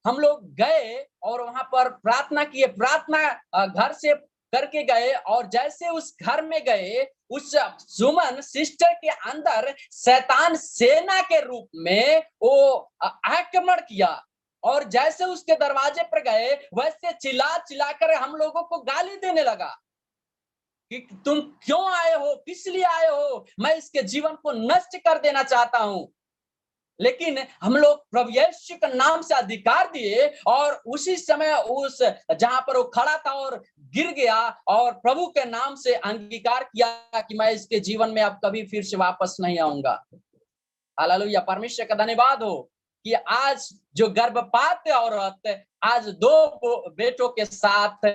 हम लोग गए और वहां पर प्रार्थना किए, प्रार्थना घर से करके गए, और जैसे उस घर में गए, उस सुमन सिस्टर के अंदर शैतान सेना के रूप में वो आक्रमण किया, और जैसे उसके दरवाजे पर गए वैसे चिल्ला चिल्लाकर हम लोगों को गाली देने लगा कि तुम क्यों आए हो, किस लिए आए हो, मैं इसके जीवन को नष्ट कर देना चाहता हूं। लेकिन हम लोग प्रभु यीशु के नाम से अधिकार दिए, और उसी समय उस जहां पर वो खड़ा था और गिर गया, और प्रभु के नाम से अंगीकार किया कि मैं इसके जीवन में अब कभी फिर से वापस नहीं आऊंगा। हालेलुया। परमेश्वर का धन्यवाद हो कि आज जो गर्भपात औरत आज 2 बेटों के साथ,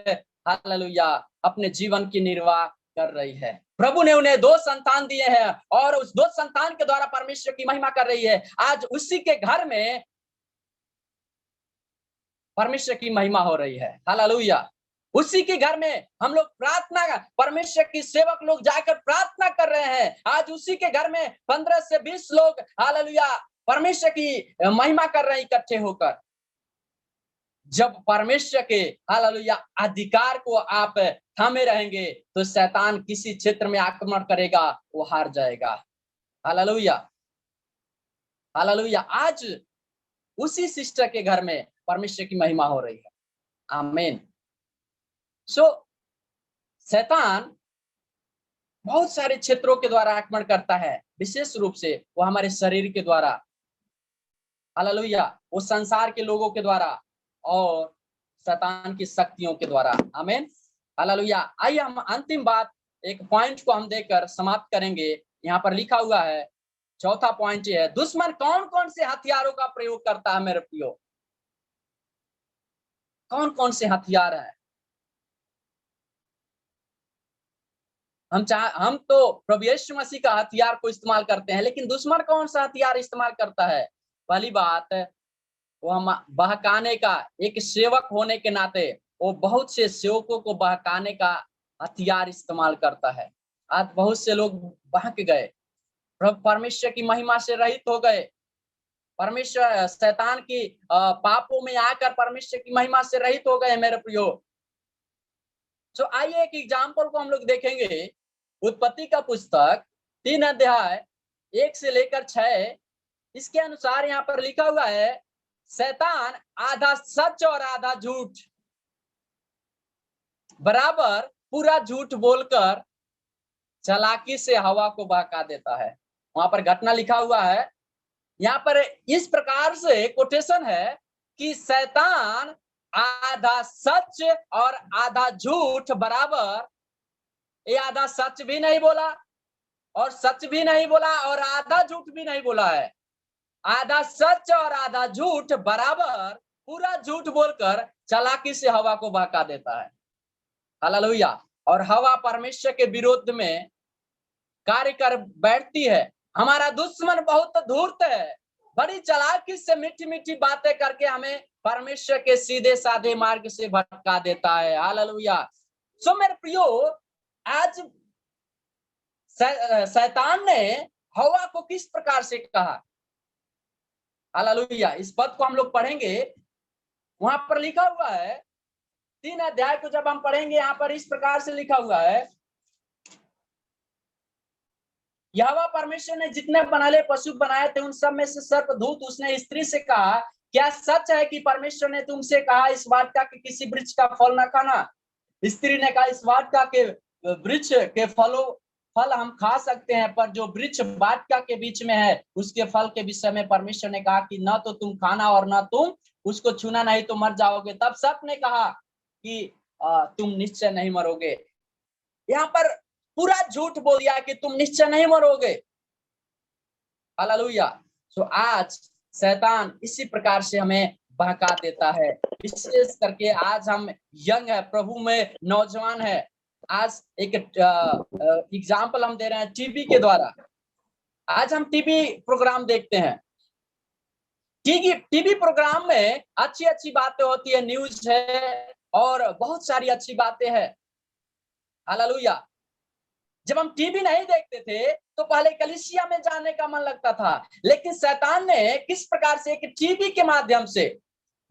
हालेलुया, अपने जीवन की निर्वाह कर रही है। प्रभु ने उन्हें 2 संतान दिए हैं, और उस 2 संतान के द्वारा परमेश्वर की महिमा कर रही है। आज उसी के घर में परमेश्वर की महिमा हो रही है। हालेलुया। उसी के घर में हम लोग प्रार्थना, परमेश्वर की सेवक लोग जाकर प्रार्थना कर रहे हैं। आज उसी के घर में 15 से 20 लोग, हालेलुया, परमेश्वर की महिमा कर रहे हैं इकट्ठे होकर। जब परमेश्वर के, हालेलुया, अधिकार को आप थामे रहेंगे, तो शैतान किसी क्षेत्र में आक्रमण करेगा, वो हार जाएगा। हालेलुया। हालेलुया। आज उसी सिस्टर के घर में परमेश्वर की महिमा हो रही है। आमीन। सो शैतान बहुत सारे क्षेत्रों के द्वारा आक्रमण करता है, विशेष रूप से वो हमारे शरीर के द्वारा, हालेलुया, वो संसार के लोगों के द्वारा, और शैतान की शक्तियों के द्वारा। आमीन। हालेलुया। आइए हम अंतिम बात, एक पॉइंट को हम देकर समाप्त करेंगे। यहाँ पर लिखा हुआ है, चौथा पॉइंट ये है, दुश्मन कौन कौन से हथियारों का प्रयोग करता है मेरे प्रियो? कौन कौन से हथियार है? हम तो प्रभु यीशु मसीह का हथियार को इस्तेमाल करते हैं, लेकिन दुश्मन कौन सा हथियार इस्तेमाल करता है? पहली बात, वो हम बहकाने का, एक सेवक होने के नाते वो बहुत से सेवकों को बहकाने का हथियार इस्तेमाल करता है। आज बहुत से लोग बहक गए, प्रभु परमेश्वर की महिमा से रहित हो गए, परमेश्वर शैतान की पापों में आकर परमेश्वर की महिमा से रहित हो गए मेरे प्रियो। तो आइए एक एग्जाम्पल को हम लोग देखेंगे। उत्पत्ति का पुस्तक 3 अध्याय 1 से लेकर 6, इसके अनुसार यहाँ पर लिखा हुआ है, शैतान आधा सच और आधा झूठ बराबर पूरा झूठ बोलकर चालाकी से हवा को बहका देता है। वहां पर घटना लिखा हुआ है, यहाँ पर इस प्रकार से कोटेशन है कि शैतान आधा सच और आधा झूठ बराबर, ये आधा सच भी नहीं बोला और सच भी नहीं बोला और आधा झूठ भी नहीं बोला है, आधा सच और आधा झूठ बराबर पूरा झूठ बोलकर चालाकी से हवा को बहका देता है। हालेलुया। और हवा परमेश्वर के विरोध में कार्य कर बैठती है। हमारा दुश्मन बहुत धूर्त है, बड़ी चालाकी से मीठी मीठी बातें करके हमें परमेश्वर के सीधे साधे मार्ग से भटका देता है। हालेलुया। सो मेरे प्रियो, आज शैतान ने हवा को किस प्रकार से कहा? हालेलुया। इस पद को हम लोग पढ़ेंगे, वहां पर लिखा हुआ है 3 अध्याय को जब हम पढ़ेंगे, यहाँ पर इस प्रकार से लिखा हुआ है, यहोवा परमेश्वर ने जितने बनाले पशु बनाए थे उन सब में से सर्पदूत उसने स्त्री से कहा, क्या सच है कि परमेश्वर ने तुमसे कहा इस बात का कि किसी वृक्ष का फल न खाना? स्त्री ने कहा, इस बात का के वृक्ष के फल हम खा सकते हैं, पर जो वृक्ष वाटिका के बीच में है उसके फल के विषय में परमेश्वर ने कहा कि न तो तुम खाना और न तुम उसको छूना, नहीं तो मर जाओगे। तब सर्प ने कहा कि तुम निश्चय नहीं मरोगे। यहाँ पर पूरा झूठ बोल दिया कि तुम निश्चय नहीं मरोगे। हालेलुया। सो आज शैतान इसी प्रकार से हमें बहका देता है, विशेष करके आज हम यंग है, प्रभु में नौजवान है। आज एक एग्जाम्पल हम दे रहे हैं टीवी के द्वारा। आज हम टीवी प्रोग्राम देखते हैं, टीवी प्रोग्राम में अच्छी अच्छी बातें होती है, न्यूज है और बहुत सारी अच्छी बातें हैं। हालेलुया। जब हम टीवी नहीं देखते थे तो पहले कलीसिया में जाने का मन लगता था, लेकिन शैतान ने किस प्रकार से एक टीवी के माध्यम से,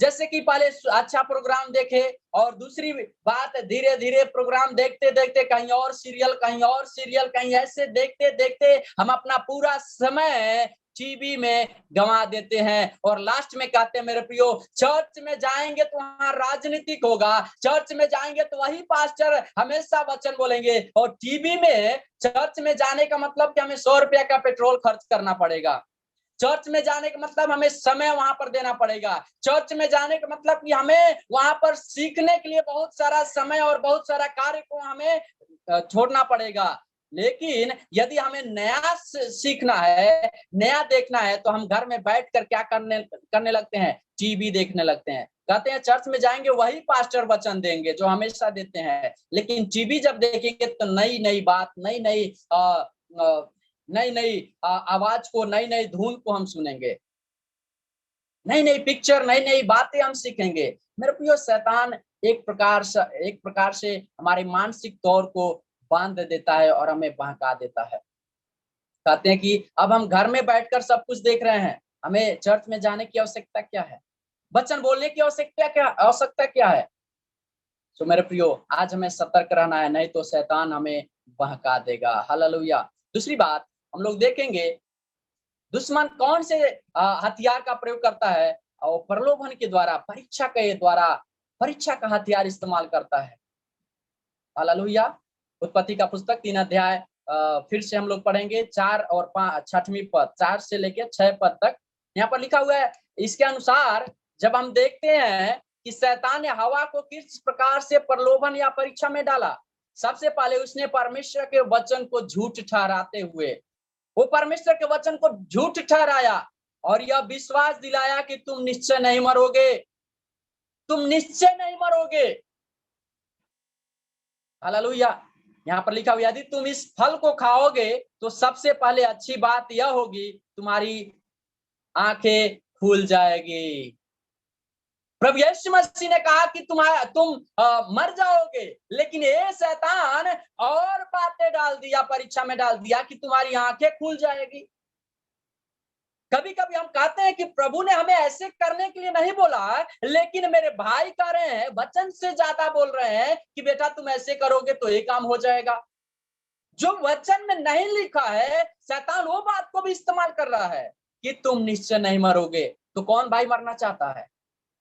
जैसे कि पहले अच्छा प्रोग्राम देखे और दूसरी बात धीरे धीरे प्रोग्राम देखते देखते कहीं और सीरियल, कहीं और सीरियल, कहीं ऐसे देखते देखते हम अपना पूरा समय टीवी में गंवा देते हैं और लास्ट में कहते हैं मेरे प्रियो, चर्च में जाएंगे तो वहां राजनीतिक होगा, चर्च में जाएंगे तो वही पास्टर हमेशा वचन बोलेंगे, और टीवी में चर्च में जाने का मतलब कि हमें 100 रुपया का पेट्रोल खर्च करना पड़ेगा, चर्च में जाने का मतलब हमें समय वहां पर देना पड़ेगा, चर्च में जाने का मतलब कि हमें वहां पर सीखने के लिए बहुत सारा समय और बहुत सारा कार्य को हमें छोड़ना पड़ेगा। लेकिन यदि हमें नया सीखना है, नया देखना है, तो हम घर में बैठकर क्या करने लगते हैं? टीवी देखने लगते हैं। कहते हैं चर्च में जाएंगे वही पास्टर वचन देंगे जो हमेशा देते हैं, लेकिन टीवी जब देखेंगे तो नई नई बात, नई नई आवाज को, नई नई धुन को हम सुनेंगे, नई नई पिक्चर, नई नई बातें हम सीखेंगे। मेरे प्रियो, शैतान एक प्रकार से हमारे मानसिक तौर को बांध देता है और हमें बहका देता है। कहते हैं कि अब हम घर में बैठकर सब कुछ देख रहे हैं, हमें चर्च में जाने की आवश्यकता क्या है? वचन बोलने की आवश्यकता क्या है? तो मेरे प्रियो, आज हमें सतर्क रहना है, नहीं तो शैतान हमें बहका देगा। हालेलुया। दूसरी बात हम लोग देखेंगे, दुश्मन कौन से हथियार का प्रयोग करता है? और प्रलोभन के द्वारा, परीक्षा का हथियार इस्तेमाल करता है। हालेलुया। उत्पत्ति का पुस्तक 3 अध्याय फिर से हम लोग पढ़ेंगे 4 और 6वीं पद, 4 से लेकर 6 पद तक। यहाँ पर लिखा हुआ है, इसके अनुसार जब हम देखते हैं कि शैतान ने हवा को किस प्रकार से प्रलोभन या परीक्षा में डाला, सबसे पहले उसने परमेश्वर के वचन को झूठ ठहराते हुए, वो परमेश्वर के वचन को झूठ ठहराया और यह विश्वास दिलाया कि तुम निश्चय नहीं मरोगे, तुम निश्चय नहीं मरोगे। हालेलुया। यहाँ पर लिखा हुआ, यदि तुम इस फल को खाओगे तो सबसे पहले अच्छी बात यह होगी, तुम्हारी आंखें खुल जाएगी। प्रभु यीशु मसीह ने कहा कि तुम मर जाओगे, लेकिन ये शैतान और बातें डाल दिया, परीक्षा में डाल दिया कि तुम्हारी आंखें खुल जाएगी। कभी कभी हम कहते हैं कि प्रभु ने हमें ऐसे करने के लिए नहीं बोला, लेकिन मेरे भाई कह रहे हैं, वचन से ज्यादा बोल रहे हैं कि बेटा तुम ऐसे करोगे तो ये काम हो जाएगा। जो वचन में नहीं लिखा है, शैतान वो बात को भी इस्तेमाल कर रहा है कि तुम निश्चय नहीं मरोगे। तो कौन भाई मरना चाहता है?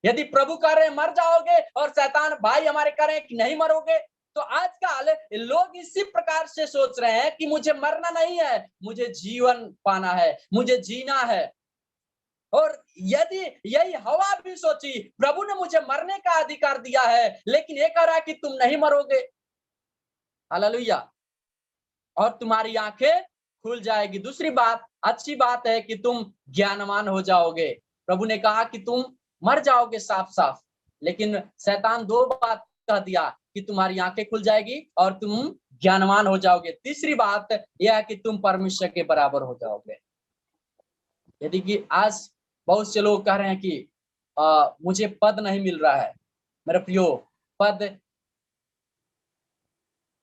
यदि प्रभु कह रहे हैं मर जाओगे और शैतान भाई हमारे कह रहे हैं कि नहीं मरोगे, तो आजकल लोग इसी प्रकार से सोच रहे हैं कि मुझे मरना नहीं है, मुझे जीवन पाना है, मुझे जीना है। और यदि यही हवा भी सोची, प्रभु ने मुझे मरने का अधिकार दिया है, लेकिन ये कह रहा है कि तुम नहीं मरोगे। हालेलुया। और तुम्हारी आंखें खुल जाएगी। दूसरी बात, अच्छी बात है कि तुम ज्ञानवान हो जाओगे। प्रभु ने कहा कि तुम मर जाओगे साफ साफ, लेकिन शैतान 2 बात कह दिया कि तुम्हारी आंखें खुल जाएगी और तुम ज्ञानवान हो जाओगे। तीसरी बात यह है कि तुम परमेश्वर के बराबर हो जाओगे। यदि कि आज बहुत से लोग कह रहे हैं कि मुझे पद नहीं मिल रहा है। मेरे प्रियो, पद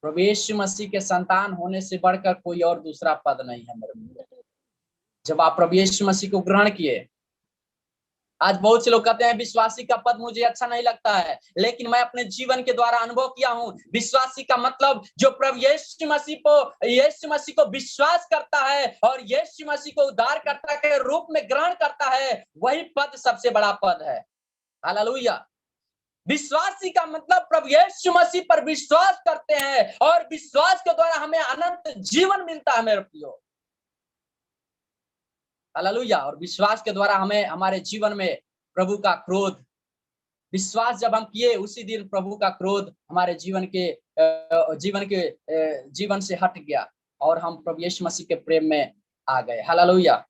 प्रभु यीशु मसीह के संतान होने से बढ़कर कोई और दूसरा पद नहीं है। मेरे प्रियो, जब आप प्रभु यीशु मसीह को ग्रहण किए, आज बहुत से लोग कहते हैं विश्वासी का पद मुझे अच्छा नहीं लगता है, लेकिन मैं अपने जीवन के द्वारा अनुभव किया हूं, विश्वासी का मतलब जो प्रभु यीशु मसीह को विश्वास करता है और यीशु मसीह को उद्धारकर्ता के रूप में ग्रहण करता है, वही पद सबसे बड़ा पद है। हालेलुया। विश्वासी का मतलब प्रभु यीशु मसीह पर विश्वास करते हैं और विश्वास के द्वारा हमें अनंत जीवन मिलता है मेरे प्रियो। हालेलुया। और विश्वास के द्वारा हमें हमारे जीवन में प्रभु का क्रोध, विश्वास जब हम किए उसी दिन प्रभु का क्रोध हमारे जीवन से हट गया और हम प्रभु यीशु मसीह के प्रेम में आ गए। हालेलुया।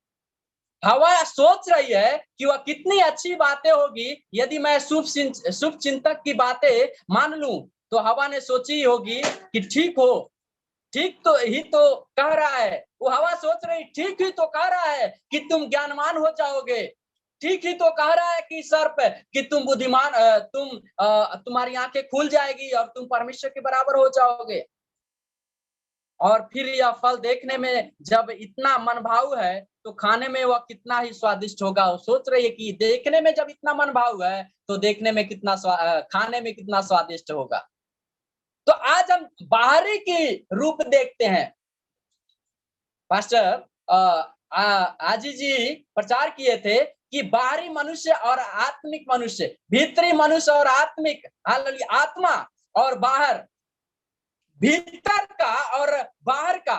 हवा सोच रही है कि वह कितनी अच्छी बातें होगी यदि मैं शुभ चिंतक की बातें मान लूं। तो हवा ने सोची होगी कि ठीक तो कह रहा है, वो हवा सोच रही ठीक ही तो कह रहा है कि तुम ज्ञानवान हो जाओगे, ठीक ही तो कह रहा है कि सर्प कि तुम बुद्धिमान, तुम्हारी आंखें खुल जाएगी और तुम परमेश्वर के बराबर हो जाओगे। और फिर यह फल देखने में जब इतना मनभाऊ है तो खाने में वह कितना ही स्वादिष्ट होगा। वो सोच रही है कि देखने में जब इतना मनभाऊ है तो देखने में खाने में कितना स्वादिष्ट होगा। तो आज हम बाहरी की रूप देखते हैं। पास्टर आजी जी प्रचार किए थे कि बाहरी मनुष्य और आत्मिक मनुष्य, भीतरी मनुष्य और आत्मिक, आत्मा और बाहर, भीतर का और बाहर का।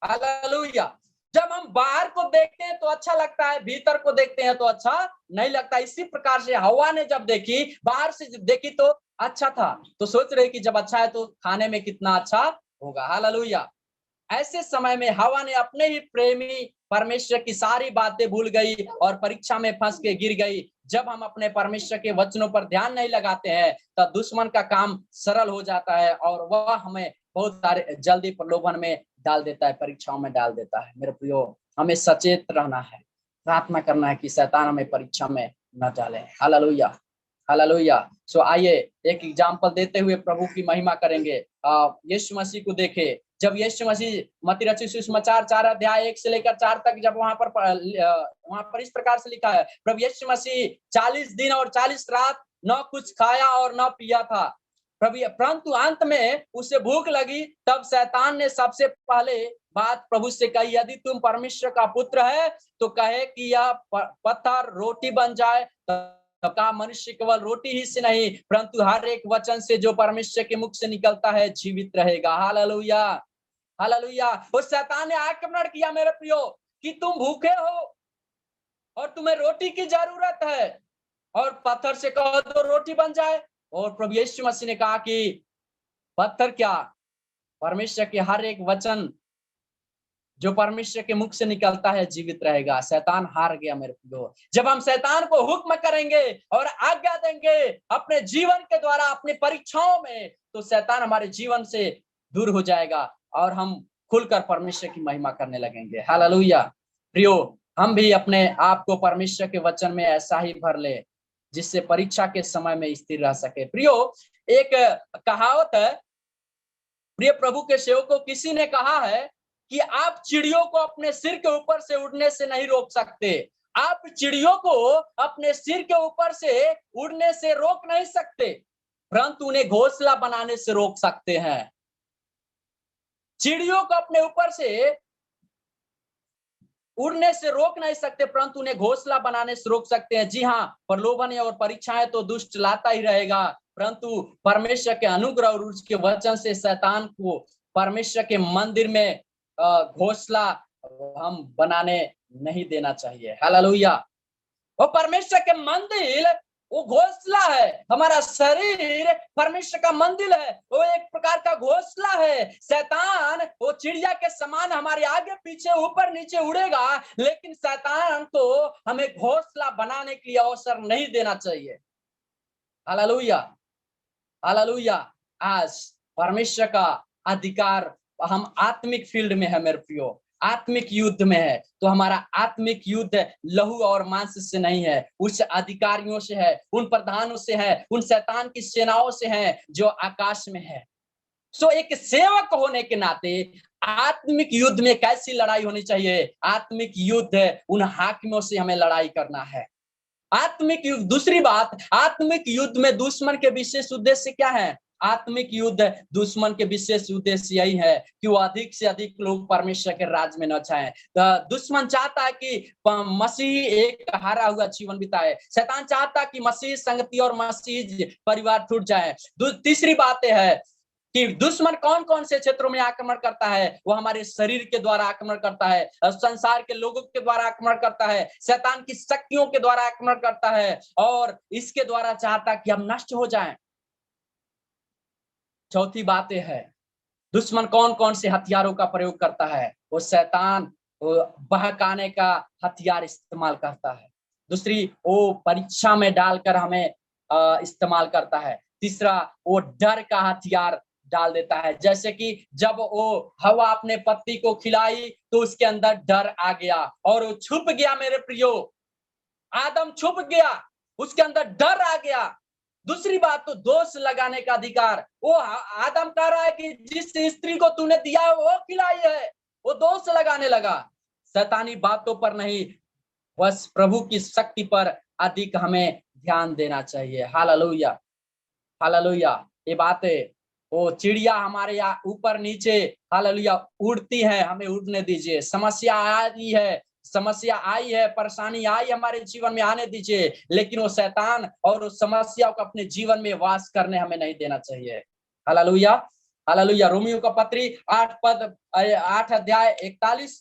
हालेलुया। जब हम बाहर को देखते हैं तो अच्छा लगता है, भीतर को देखते हैं तो अच्छा नहीं लगता। इसी प्रकार से हवा ने जब देखी, बाहर से देखी तो अच्छा था, तो सोच रहे कि जब अच्छा है तो खाने में कितना अच्छा होगा। हालेलुया। ऐसे समय में हवा ने अपने ही प्रेमी परमेश्वर की सारी बातें भूल गई और परीक्षा में फंस के गिर गई। जब हम अपने परमेश्वर के वचनों पर ध्यान नहीं लगाते हैं तब दुश्मन का काम सरल हो जाता है और वह हमें बहुत सारे जल्दी प्रलोभन में डाल देता है, परीक्षाओं में डाल देता है। मेरे प्रियो, हमें सचेत रहना है, प्रार्थना करना है कि शैतान हमें परीक्षा में न डाले। हालेलुया। हालेलुया। सो आइए एक एग्जाम्पल देते हुए प्रभु की महिमा करेंगे। यीशु मसीह को देखे, जब यीशु मसीह मत्ती रचित सुसमाचार 4 अध्याय 1 से लेकर 4 तक, जब वहां पर इस प्रकार से लिखा है, प्रभु यीशु मसीह 40 दिन और 40 रात न कुछ खाया और न पिया था, परंतु अंत में उसे भूख लगी। तब शैतान ने सबसे पहले बात प्रभु से कही, यदि तुम परमेश्वर का पुत्र है तो कहे कि यह पत्थर रोटी बन जाए। तो कहा, मनुष्य केवल रोटी ही से नहीं परंतु हर एक वचन से जो परमेश्वर के मुख से निकलता है जीवित रहेगा। हालेलुया। हालेलुया। उस शैतान ने आक्रमण किया मेरे प्रियो कि तुम भूखे हो और तुम्हें रोटी की जरूरत है और पत्थर से कहो तो रोटी बन जाए। और प्रभु यीशु मसीह ने कहा कि पत्थर क्या, परमेश्वर के हर एक वचन जो परमेश्वर के मुख से निकलता है जीवित रहेगा। शैतान हार गया मेरे प्रियो। जब हम शैतान को हुक्म करेंगे और आज्ञा देंगे अपने जीवन के द्वारा अपनी परीक्षाओं में, तो शैतान हमारे जीवन से दूर हो जाएगा और हम खुलकर परमेश्वर की महिमा करने लगेंगे। हालेलुया। प्रियो, हम भी अपने आप को परमेश्वर के वचन में ऐसा ही भर ले जिससे परीक्षा के समय में स्थिर रह सके। प्रियो, एक कहावत है, प्रिय प्रभु के सेवकों, किसी ने कहा है कि आप चिड़ियों को अपने सिर के ऊपर से उड़ने से नहीं रोक सकते। आप चिड़ियों को अपने सिर के ऊपर से उड़ने से रोक नहीं सकते, परंतु उन्हें घोंसला बनाने से रोक सकते हैं। चिड़ियों को अपने ऊपर से उड़ने से रोक नहीं सकते, परंतु उन्हें घोंसला बनाने से रोक सकते हैं। जी हाँ, प्रलोभन और परीक्षाएं तो दुष्ट लाता ही रहेगा, परंतु परमेश्वर के अनुग्रह और उसके वचन से शैतान को परमेश्वर के मंदिर में घोंसला हम बनाने नहीं देना चाहिए। हालेलुया। वो परमेश्वर के मंदिर वो घोंसला है। हमारा शरीर परमेश्वर का मंदिर है, वो एक प्रकार का घोंसला है। शैतान वो चिड़िया के समान हमारे आगे पीछे ऊपर नीचे उड़ेगा, लेकिन शैतान को हमें घोंसला बनाने के लिए अवसर नहीं देना चाहिए। हालेलुया। हालेलुया। आज परमेश्वर का अधिकार हम आत्मिक फील्ड में है मेरे प्रियो, आत्मिक युद्ध में है। तो हमारा आत्मिक युद्ध लहू और मांस से नहीं है, उस अधिकारियों से है, उन प्रधानों से है, उन शैतान की सेनाओं से है जो आकाश में है। सो एक सेवक होने के नाते आत्मिक युद्ध में कैसी लड़ाई होनी चाहिए? आत्मिक युद्ध उन हाकिमों से हमें लड़ाई करना है। आत्मिक युद्ध, दूसरी बात, आत्मिक युद्ध में दुश्मन के विशेष उद्देश्य क्या है? आत्मिक युद्ध दुश्मन के विशेष उद्देश्य यही है कि वो अधिक से अधिक लोग परमेश्वर के राज में न जाएं। दुश्मन चाहता है कि मसीह एक हारा हुआ जीवन बिताए, शैतान चाहता है कि मसीह संगति और मसीह परिवार टूट जाए। तीसरी बात है कि दुश्मन कौन कौन से क्षेत्रों में आक्रमण करता है? वो हमारे शरीर के द्वारा आक्रमण करता है, संसार के लोगों के द्वारा आक्रमण करता है, शैतान की शक्तियों के द्वारा आक्रमण करता है, और इसके द्वारा चाहता कि हम नष्ट हो जाएं। चौथी बात यह है, दुश्मन कौन कौन से हथियारों का प्रयोग करता है? वो शैतान बहकाने का हथियार इस्तेमाल करता है। दूसरी, वो परीक्षा में डालकर हमें इस्तेमाल करता है। तीसरा, वो डर का हथियार डाल देता है, जैसे कि जब वो हवा अपने पत्ती को खिलाई तो उसके अंदर डर आ गया और वो छुप गया। मेरे प्रियो, आदम छुप गया, उसके अंदर डर आ गया। दूसरी बात, तो दोष लगाने का अधिकार। वो आदम कह रहा है कि जिस स्त्री को तूने दिया है वो खिलाई है, वो दोष लगाने लगा। शैतानी बातों पर नहीं, बस प्रभु की शक्ति पर अधिक हमें ध्यान देना चाहिए। Hallelujah, hallelujah. ये बातें, वो चिड़िया हमारे यहाँ ऊपर नीचे हालेलुया उड़ती है, हमें उड़ने दीजिए। समस्या आई है, परेशानी आई हमारे जीवन में, आने दीजिए, लेकिन वो शैतान और उस समस्या को अपने जीवन में वास करने हमें नहीं देना चाहिए। Hallelujah, hallelujah. रोमियो का पत्री 8 अध्याय 41,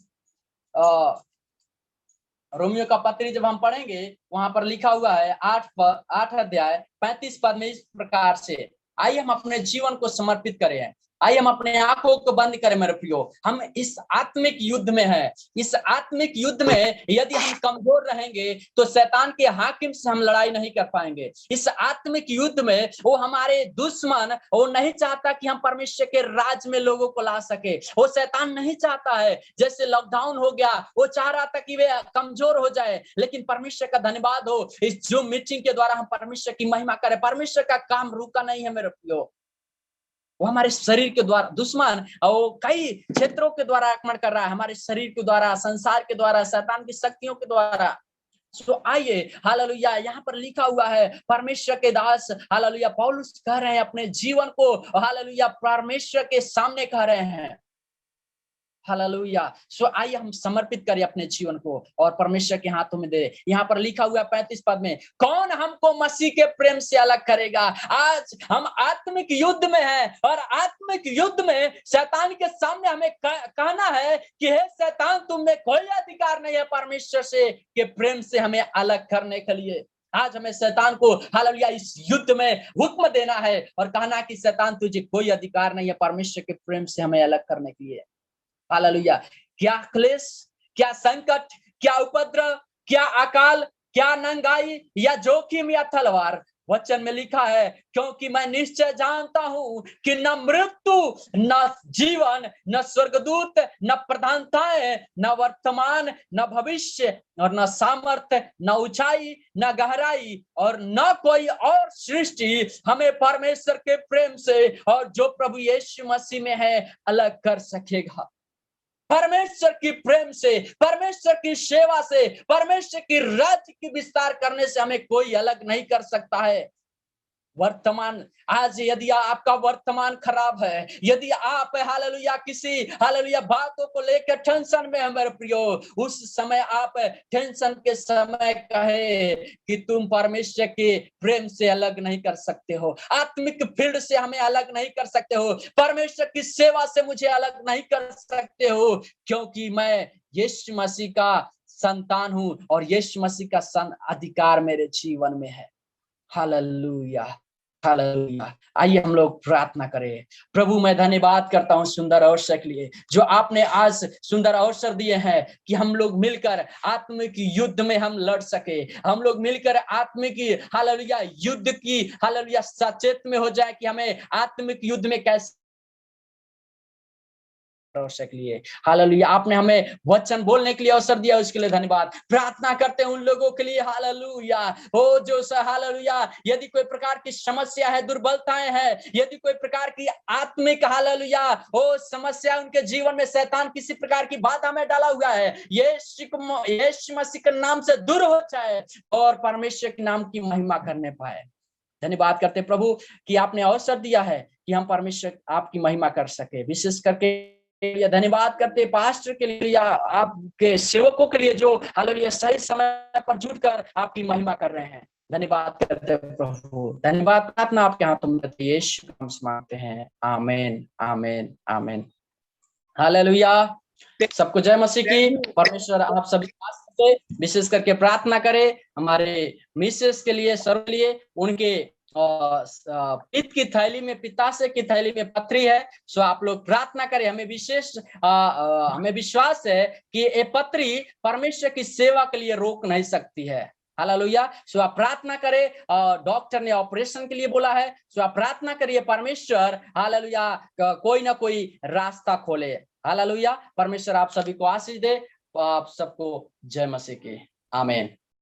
रोमियो का पत्री जब हम पढ़ेंगे, वहां पर लिखा हुआ है 8 अध्याय 35 पद में इस प्रकार से। आइए हम अपने जीवन को समर्पित करें, आइए हम अपने आंखों को बंद करें मेरे प्रियो। हम इस आत्मिक युद्ध में हैं। इस आत्मिक युद्ध में यदि हम कमजोर रहेंगे तो शैतान के हाकिम से हम लड़ाई नहीं कर पाएंगे। इस आत्मिक युद्ध में वो हमारे दुश्मन, वो नहीं चाहता कि हम परमेश्वर के राज में लोगों को ला सके। वो शैतान नहीं चाहता है, जैसे लॉकडाउन हो गया, वो चाह रहा था कि वे कमजोर हो जाए, लेकिन परमेश्वर का धन्यवाद हो, इस जूम मीटिंग के द्वारा हम परमेश्वर की महिमा करें। परमेश्वर का काम रुका नहीं है मेरे प्रियो। वो हमारे शरीर के द्वारा, दुश्मन वो कई क्षेत्रों के द्वारा आक्रमण कर रहा है, हमारे शरीर के द्वारा, संसार के द्वारा, शैतान की शक्तियों के द्वारा। सो आइए, हालेलुया। यहाँ पर लिखा हुआ है, परमेश्वर के दास हालेलुया पौलुस कह रहे हैं अपने जीवन को हालेलुया परमेश्वर के सामने कह रहे हैं। हालेलुया। सो आइए हम समर्पित करें अपने जीवन को और परमेश्वर के हाथों में दे। यहाँ पर लिखा हुआ 35 पद में, कौन हमको मसीह के प्रेम से अलग करेगा? आज हम आत्मिक युद्ध में हैं और आत्मिक युद्ध में शैतान के सामने हमें कहना है कि हे शैतान, तुम में कोई अधिकार नहीं है परमेश्वर से के प्रेम से हमें अलग करने के लिए। आज हमें शैतान को हालेलुया इस युद्ध में हुक्म देना है और कहना कि शैतान, तुझे कोई अधिकार नहीं है परमेश्वर के प्रेम से हमें अलग करने के लिए। हालेलुया। क्या क्लेश, क्या संकट, क्या उपद्रव, क्या अकाल, क्या नंगाई या जोखिम या तलवार, वचन में लिखा है, क्योंकि मैं निश्चय जानता हूं कि न मृत्यु, न जीवन, न स्वर्गदूत, न प्रधानताएं, न वर्तमान, न भविष्य, और न सामर्थ्य, न ऊंचाई, न गहराई, और न कोई और सृष्टि हमें परमेश्वर के प्रेम से और जो प्रभु यीशु मसीह में है अलग कर सकेगा। परमेश्वर की प्रेम से, परमेश्वर की सेवा से, परमेश्वर की राज्य की विस्तार करने से हमें कोई अलग नहीं कर सकता है। वर्तमान, आज यदि आपका वर्तमान खराब है, यदि आप हालेलुया किसी हालेलुया बातों को लेकर टेंशन में है मेरे प्रियो, उस समय आप टेंशन के समय कहे कि तुम परमेश्वर के प्रेम से अलग नहीं कर सकते हो, आत्मिक फील्ड से हमें अलग नहीं कर सकते हो, परमेश्वर की सेवा से मुझे अलग नहीं कर सकते हो, क्योंकि मैं यीशु मसीह का संतान हूं और यीशु मसीह का अधिकार मेरे जीवन में है। Hallelujah, hallelujah. आइए हम लोग प्रार्थना करें। प्रभु, मैं धन्यवाद करता हूं सुंदर अवसर के लिए जो आपने आज सुंदर अवसर दिए हैं कि हम लोग मिलकर आत्मिक युद्ध में हम लड़ सके, हम लोग मिलकर आत्मिक हालेलुया युद्ध की हालेलुया सचेत में हो जाए कि हमें आत्मिक युद्ध में कैसे अवसर के लिए। हालेलुया, आपने हमें वचन बोलने के लिए अवसर दिया, उसके लिए धन्यवाद। प्रार्थना करते हैं उन लोगों के लिए, हालेलुया, हो जो हालेलुया, यदि कोई प्रकार की समस्या है, दुर्बलताएं हैं, यदि कोई प्रकार की आत्मिक हालेलुया हो समस्या उनके जीवन में, शैतान किसी प्रकार की बाधा में डाला हुआ है, यीशु मसीह के नाम से दूर हो जाए और परमेश्वर के नाम की महिमा करने पाए। धन्यवाद करते प्रभु कि आपने अवसर दिया है कि हम परमेश्वर आपकी महिमा कर सके। विशेष करके लिए धन्यवाद करते पास्टर के लिए या आपके सेवकों के लिए जो हालेलुया सही समय पर जुटकर आपकी महिमा कर रहे हैं। धन्यवाद करते प्रभु, धन्यवाद। प्रार्थना आपके हाथों में यीशु नाम से मांगते हैं, आमीन आमीन आमीन। हालेलुया, सबको जय मसीह की। परमेश्वर आप सभी से विशेष करके प्रार्थना करें हमारे मिसेस के लिए, सर के लिए। उनके पित्त की थैली में, पित्ताशय की थैली में पथरी है, सो आप लोग प्रार्थना करें। हमें विशेष हमें विश्वास है कि ये पथरी परमेश्वर की सेवा के लिए रोक नहीं सकती है। हालेलुया, सो आप प्रार्थना करें। डॉक्टर ने ऑपरेशन के लिए बोला है, सो आप प्रार्थना करिए परमेश्वर हालेलुया कोई ना कोई रास्ता खोले। हालेलुया, परमेश्वर आप सभी को आशीष दे। आप सबको जय मसीह की, आमीन।